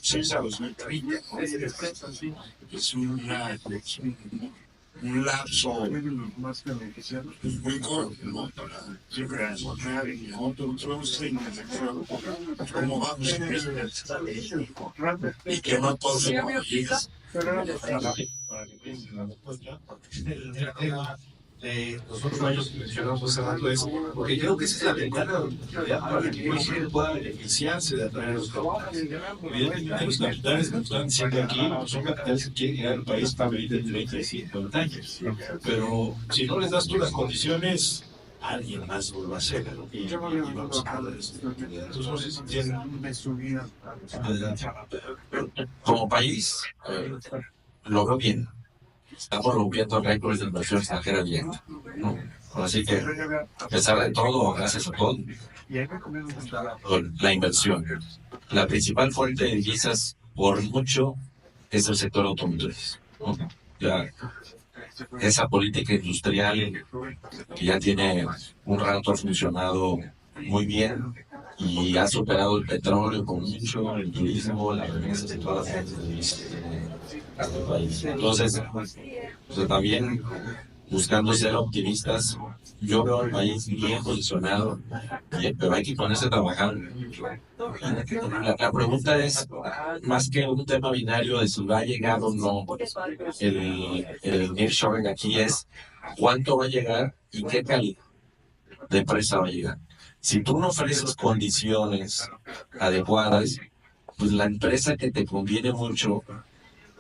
6 a 2030, ¿no? Es un lapso muy corto, ¿no? Para siempre encontrar en otros sectores cómo vamos en y que no todos se llegas. Para que piensen la respuesta, el tema de los otros años que mencionamos hace rato es, porque creo que esa es la ventana para que México pueda beneficiarse de atraer los capitales. Evidentemente los capitales que están diciendo aquí son capitales que quieren llegar al país para vivir de 30 y 50 años, pero si no les das tú las condiciones, alguien más lo va a hacer, y vamos a hablar de esto. Entonces no sé si tienen... Adelante. Como país, lo veo bien. Estamos rompiendo récords de inversión extranjera directa, ¿no? Así que, a pesar de todo, gracias a todo, la inversión. La principal fuente de divisas, por mucho, es el sector automotriz, ¿no? Ya, esa política industrial que ya tiene un rato funcionado muy bien y ha superado el petróleo con mucho, el turismo, las remesas y todas las fuentes de divisas que tiene nuestro país. Entonces, pues, también buscando ser optimistas, yo veo al país bien posicionado, pero hay que ponerse a trabajar. La pregunta es, más que un tema binario de si va a llegar o no el nearshoring aquí, es cuánto va a llegar y qué calidad de empresa va a llegar. Si tú no ofreces condiciones adecuadas, pues la empresa que te conviene mucho,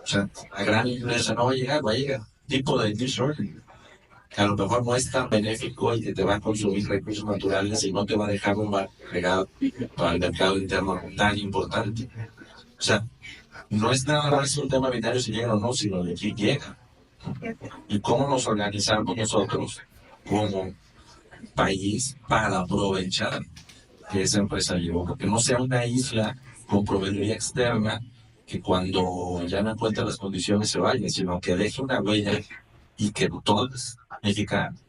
o sea, la gran empresa no va a llegar, tipo de nearshoring que a lo mejor no es tan benéfico y que te va a consumir recursos naturales y no te va a dejar un agregado para el mercado interno tan importante. O sea, no es nada más un tema binario si llega o no, sino de quién llega. Y cómo nos organizamos nosotros como país para aprovechar que esa empresa llegó, porque no sea una isla con proveeduría externa que cuando ya no encuentra las condiciones se vaya, sino que deje una huella y que todos mexicanos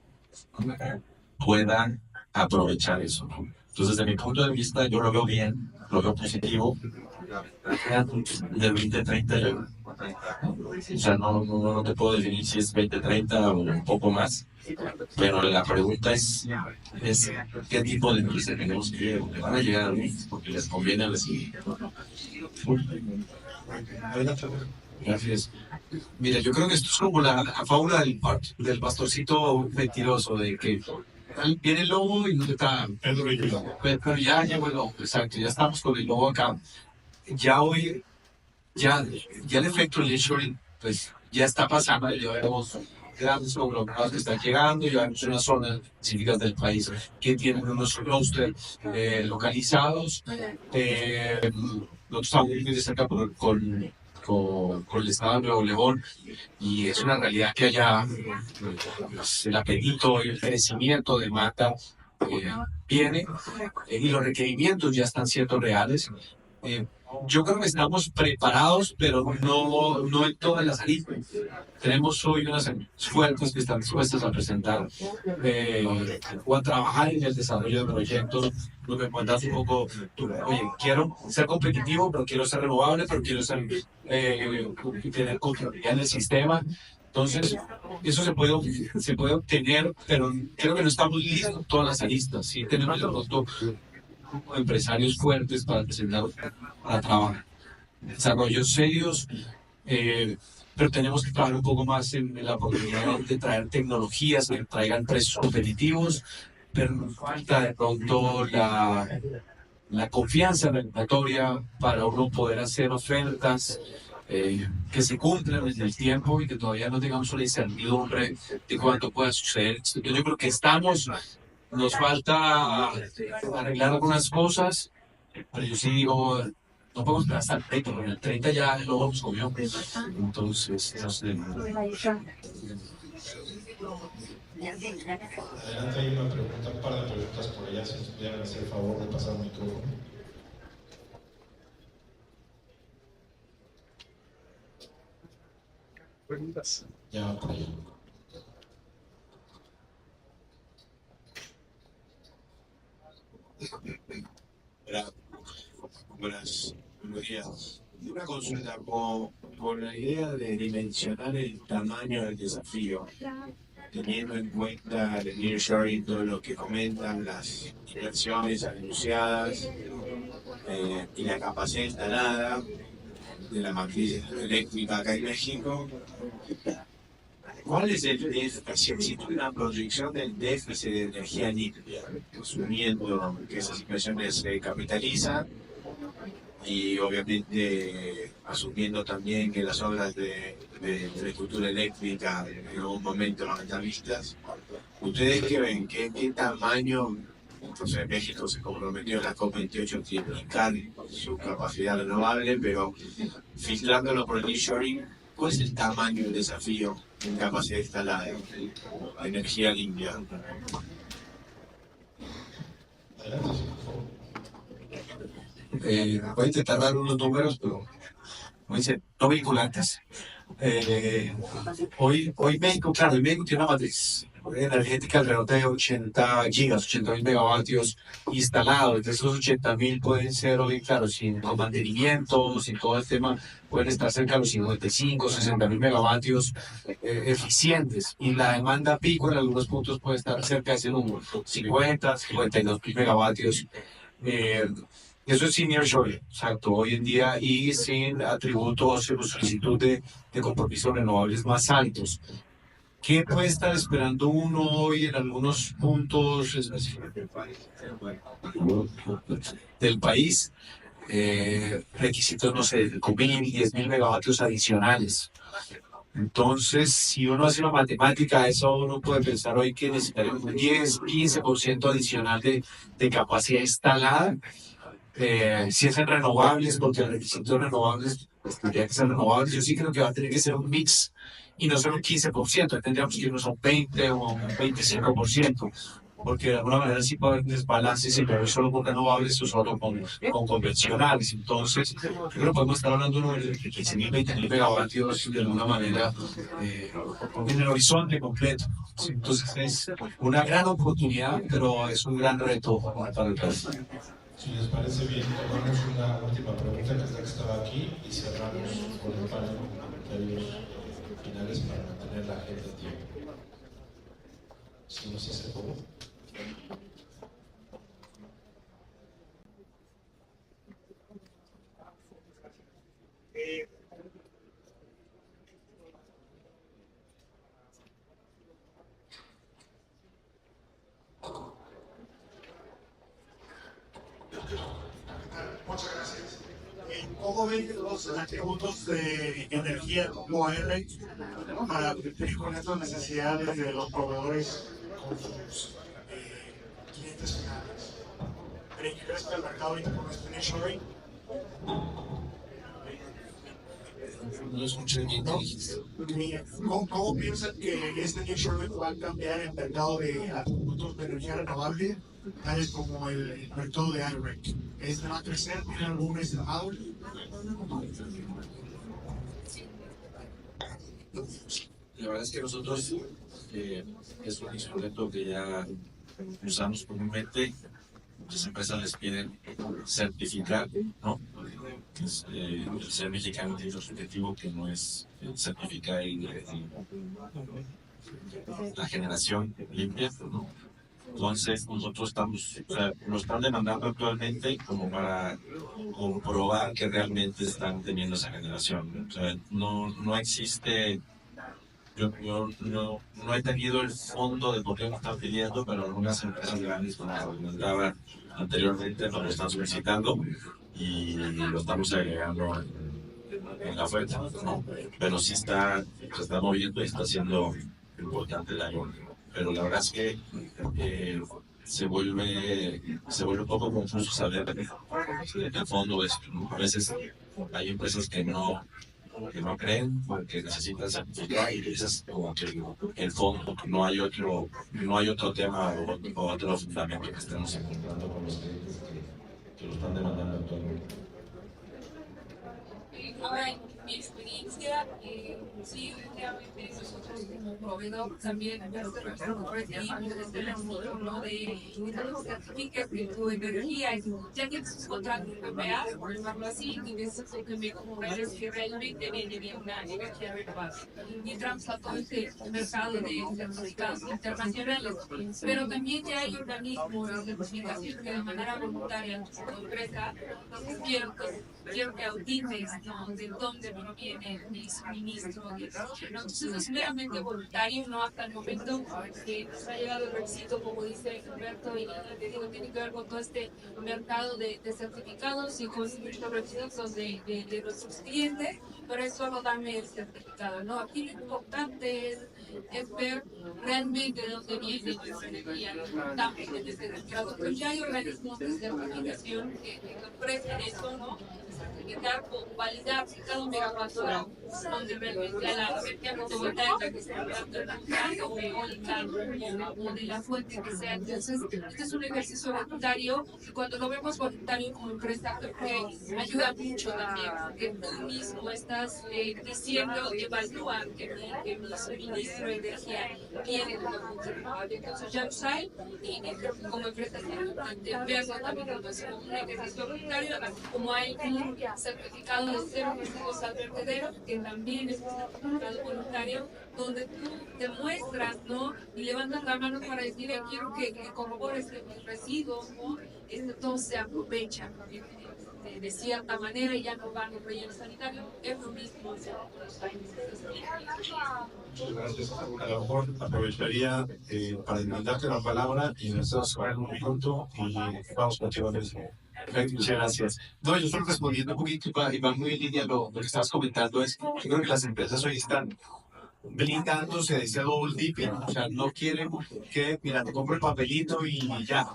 puedan aprovechar eso, ¿no? Entonces, desde mi punto de vista, yo lo veo bien, lo veo positivo. Del 2030, o sea, no te puedo definir si es 2030 o un poco más, pero la pregunta es ¿qué tipo de empresa tenemos que llegar? ¿Le van a llegar a mí? Porque les conviene a la siguiente. Gracias. Mira, yo creo que esto es como la fábula del pastorcito mentiroso, de que viene el lobo y no te está... Pero ya llegó el lobo, exacto, ya estamos con el lobo acá. Ya hoy, ya el efecto del nearshoring, pues ya está pasando, ya vemos grandes conglomerados que están llegando, ya vemos unas zonas específicas del país que tienen unos clusters localizados. Nosotros estamos muy de cerca con el estado de Nuevo León y es una realidad que allá pues, el apetito y el crecimiento de mata viene y los requerimientos ya están siendo reales. Yo creo que estamos preparados, pero no en todas las aristas. Tenemos hoy unas fuerzas que están dispuestas a presentar o a trabajar en el desarrollo de proyectos. Tú me cuentas un poco, oye, quiero ser competitivo, pero quiero ser renovable, pero quiero tener confiabilidad en el sistema. Entonces, eso se puede obtener, pero creo que no estamos listos en todas las aristas. Sí, tenemos de pronto empresarios fuertes para presentar, para trabajar. Desarrollos serios, pero tenemos que trabajar un poco más en la oportunidad de traer tecnologías que traigan precios competitivos, pero nos falta de pronto la confianza regulatoria para uno poder hacer ofertas que se cumplan en el tiempo y que todavía no tengamos una incertidumbre de cuánto pueda suceder. Yo creo que nos falta arreglar algunas cosas, pero yo sí digo, no podemos esperar hasta el 30, porque en el 30 ya lo vamos comió. Entonces, no sé. Adelante, hay una pregunta, un par de preguntas por allá, si nos pudieran hacer el favor de pasar el micrófono. Preguntas. Ya, por allá. Buenos días. Una consulta por la idea de dimensionar el tamaño del desafío, teniendo en cuenta el nearshoring, todo lo que comentan, las inversiones anunciadas y la capacidad instalada de la matriz eléctrica acá en México. ¿Cuál es el déficit? Si existe una proyección del déficit de energía limpia, asumiendo que esas inversiones se capitalizan y obviamente asumiendo también que las obras de infraestructura eléctrica en algún momento van a estar vistas, ¿ustedes qué ven? ¿Qué tamaño? Entonces México se comprometió en la COP28 a triplicar su capacidad renovable, pero filtrándolo por el nearshoring, ¿cuál es el tamaño del desafío en capacidad instalada de energía limpia? Adelante, sí, por favor. Voy a intentar dar unos números, pero como dice, no vinculantes. Hoy México, claro, México tiene una matriz energética alrededor de 80 gigas, 80.000 megavatios instalados. De esos 80.000 pueden ser hoy, claro, sin mantenimiento, sin todo el tema, pueden estar cerca de los 55, 60.000 megavatios eficientes. Y la demanda pico en algunos puntos puede estar cerca de ese número, 50, 52.000 megavatios. Eso es sin nearshoring, exacto, hoy en día, y sin atributos o solicitud de compromisos renovables más altos. ¿Qué puede estar esperando uno hoy en algunos puntos del país? Requisitos, no sé, de 10.000 megavatios adicionales. Entonces, si uno hace una matemática, eso uno puede pensar hoy que necesitaríamos un 10-15% adicional de capacidad instalada. Si es en renovables, porque el requisito de renovables pues, tendría que ser renovables, yo sí creo que va a tener que ser un mix y no solo un 15%, tendríamos que irnos a un 20 o un 25%, porque de alguna manera sí puede haber desbalance si lo solo con renovables o solo con convencionales. Entonces, yo creo que podemos estar hablando de 15.000, 20.000 megavatios de alguna manera en el horizonte completo. Sí, entonces, es una gran oportunidad, pero es un gran reto para el país. Si les parece bien, tomamos una última pregunta que es la que estaba aquí y cerramos con el panel con comentarios finales para mantener la gente a tiempo. Si no se puede. Muchas gracias. ¿Cómo ven los atributos de energía como R para cumplir con estas necesidades de los proveedores con sus clientes finales? ¿Creen que crezca el mercado ahorita con este nearshoring? No escuché bien qué dijiste. ¿Cómo piensan que este nearshoring va a cambiar el mercado de atributos de energía renovable, tales como el mercado de IREC? ¿Va a crecer? ¿Tiene algún estimado? La verdad es que nosotros es un instrumento que ya usamos comúnmente. Muchas empresas les piden certificar, ¿no? El ser mexicano tiene un objetivo que no es certificar la generación limpia, ¿no? Entonces nosotros estamos, o sea, nos están demandando actualmente como para comprobar que realmente están teniendo esa generación. O sea, no existe, yo no he tenido el fondo de por qué me están pidiendo, pero algunas empresas grandes, como las comentaba anteriormente, nos lo están solicitando y lo estamos agregando en la oferta, ¿no? Pero sí se está moviendo y está siendo importante el año. Pero la verdad es que se vuelve un poco confuso saber el fondo de esto, ¿no? A veces hay empresas que no creen porque necesitan certificar y dices como que el fondo, no hay otro tema o otro fundamento que estemos encontrando con los clientes que lo están demandando actualmente. Ahora, en mi experiencia, sí, obviamente nosotros como proveedor también recibimos desde el mundo, ¿no? De certificar que tu energía, ya que tus contratos PPA, por llamarlo así, y necesito que me compruebes que realmente viene de una energía renovable. Y entramos a todo este mercado de certificados internacionales, pero también ya hay organismos de certificación que de manera voluntaria tu empresa quiero que audites, ¿no? De dónde proviene mi suministro. Entonces es meramente voluntario, no hasta el momento que nos ha llegado el requisito, como dice Humberto, y te digo, tiene que ver con todo este mercado de certificados y con los requisitos de nuestros clientes, pero es solo darme el certificado, ¿no? Aquí lo importante es ver realmente de dónde viene nuestra energía, también en este mercado, pero ya hay organismos de certificación que ofrecen eso, ¿no? Certificar o validar que cada megawatt hora donde realmente a la energía fotovoltaica que se hablando de la o eólica o de la fuente que sea. Entonces, este es un ejercicio voluntario y cuando lo vemos voluntario como empresa, creo que ayuda mucho también, porque tú mismo estás diciendo, evalúa que mi suministro de energía viene de la fuente renovable. Entonces, ya lo saben y creo que como empresa es importante verlo también como un ejercicio voluntario, como hay un certificado de cero residuos al vertedero, que también es un certificado voluntario, donde tú demuestras, ¿no? Y levantas la mano para decir, quiero que corrobores que mis residuos, ¿no? Todo se aprovecha de cierta manera y ya no van los rellenos sanitarios, es lo mismo. Muchas gracias. A lo mejor aprovecharía para darte la palabra y nos vamos a ver un minuto y vamos continuando eso. Perfecto, muchas gracias. No, yo estoy respondiendo un poquito y va muy en línea lo que estabas comentando. Es que yo creo que las empresas hoy están blindándose de ese double dipping, o sea, no quieren que, mira, te compro el papelito y ya,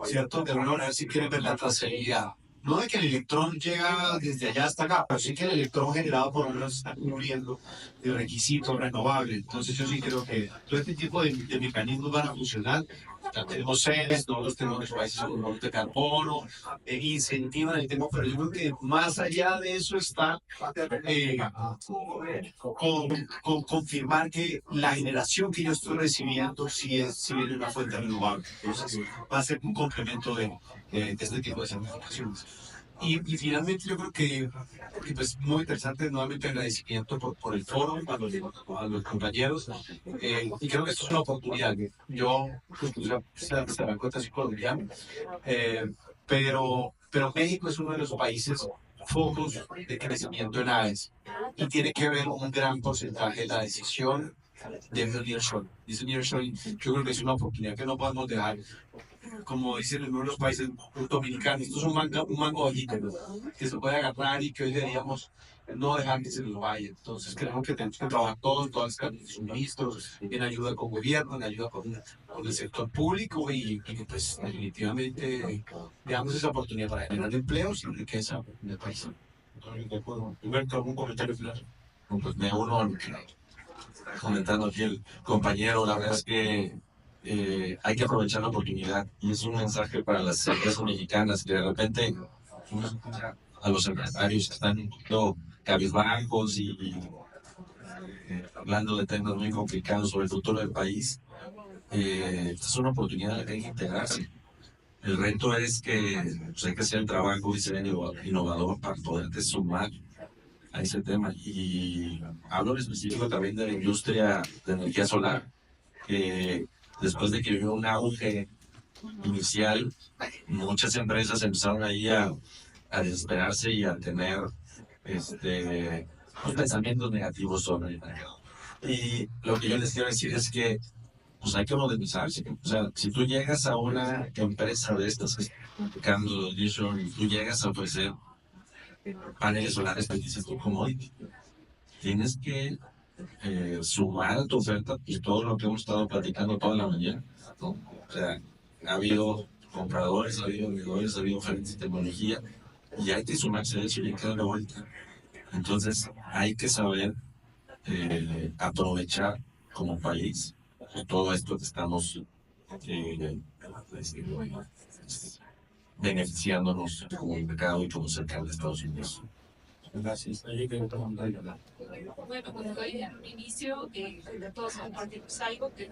¿cierto? De alguna manera sí quieren ver la trazabilidad. No de que el electrón llega desde allá hasta acá, pero sí que el electrón generado por lo menos está cumpliendo el requisito renovable. Entonces yo sí creo que todo este tipo de mecanismos van a funcionar. Ya tenemos sedes, nosotros tenemos países con bonos de carbono, incentivan el tema, pero yo creo que más allá de eso está confirmar que la generación que yo estoy recibiendo sí es una fuente renovable. Entonces va a ser un complemento de este tipo de certificaciones. Y finalmente yo creo que pues muy interesante nuevamente el agradecimiento por el foro a los compañeros y creo que esto es una oportunidad. Yo se me cuenta soy colombiano, pero México es uno de los países focos de crecimiento en aves y tiene que ver un gran porcentaje de la decisión de nearshoring. Dice nearshoring, yo creo que es una oportunidad que no podemos dejar. Como dicen en uno de los países dominicanos, esto es un mango ojito, ¿no? Que se puede agarrar y que hoy deberíamos no dejar que se nos vaya. Entonces creo que tenemos que trabajar todos, todas las cadenas de suministros, en ayuda con gobierno, en ayuda con el sector público y pues definitivamente veamos esa oportunidad para generar empleos y riqueza en el país. De acuerdo. Humberto, ¿algún comentario final? No, pues me uno a lo que comentando aquí el compañero, la verdad es que hay que aprovechar la oportunidad y es un mensaje para las empresas mexicanas que de repente uno escucha a los empresarios que están un poquito cabizbajos y hablando de temas muy complicados sobre el futuro del país. Esta es una oportunidad en la que hay que integrarse. El reto es que pues, hay que hacer el trabajo y ser innovador para poderte sumar a ese tema. Y hablo en específico también de la industria de energía solar, que después de que vivió un auge inicial, muchas empresas empezaron ahí a desesperarse y a tener pensamientos negativos sobre el mercado. Y lo que yo les quiero decir es que pues hay que modernizarse. O sea, si tú llegas a una empresa de estas que está aplicando y tú llegas a ofrecer paneles solares que dices tu commodity, tienes que sumar a tu oferta y todo lo que hemos estado platicando toda la mañana, ¿no? O sea, ha habido compradores, ha habido vendedores, ha habido ofertas de tecnología y hay que sumarse a eso y hay que darle vuelta. Entonces, hay que saber aprovechar como país todo esto que estamos beneficiándonos como mercado y como cercano de Estados Unidos. Gracias. Bueno, cuando estoy en un inicio, todos compartimos algo que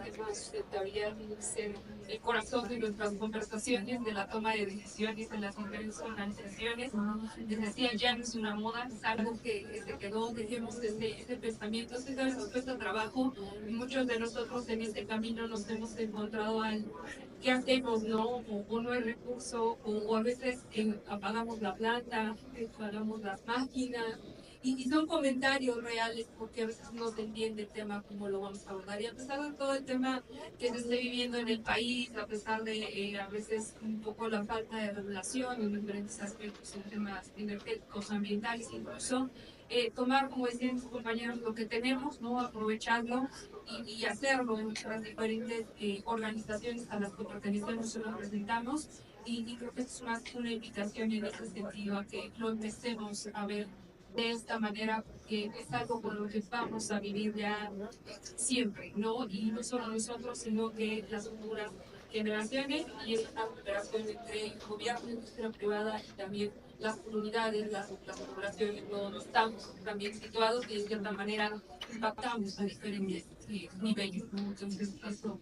debería ser el corazón de nuestras conversaciones, de la toma de decisiones en las diferentes organizaciones. Les decía, ya no es una moda, es algo que se quedó, dejemos ese pensamiento, sí sabes, nos cuesta trabajo. Muchos de nosotros en este camino nos hemos encontrado al ¿qué hacemos, no? O no hay recurso, o a veces apagamos la planta, apagamos las máquinas. Y son comentarios reales porque a veces no se entiende el tema cómo lo vamos a abordar. Y a pesar de todo el tema que se esté viviendo en el país, a pesar de a veces un poco la falta de regulación en diferentes aspectos, en temas energéticos, ambientales incluso, tomar, como decían sus compañeros, lo que tenemos, ¿no? Aprovecharlo y hacerlo en nuestras diferentes organizaciones a las que pertenecemos y nos representamos. Y creo que es más una invitación en ese sentido a que lo empecemos a ver de esta manera, que es algo con lo que vamos a vivir ya siempre, ¿no? Y no solo nosotros, sino que las futuras generaciones, y es una cooperación entre el gobierno, la industria privada y también las comunidades, las poblaciones donde estamos también situados y de cierta manera impactamos a diferentes niveles, ¿no? Entonces, eso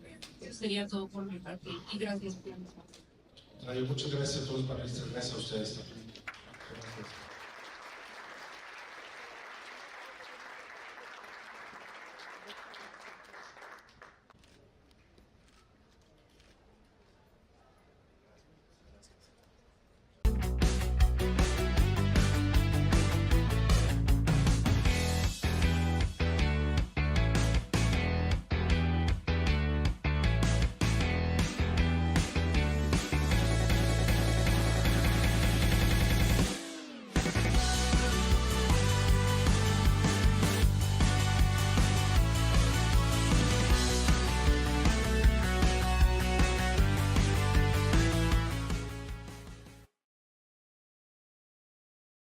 sería todo por mi parte y gracias. Muchas gracias a todos los panelistas, gracias a ustedes también.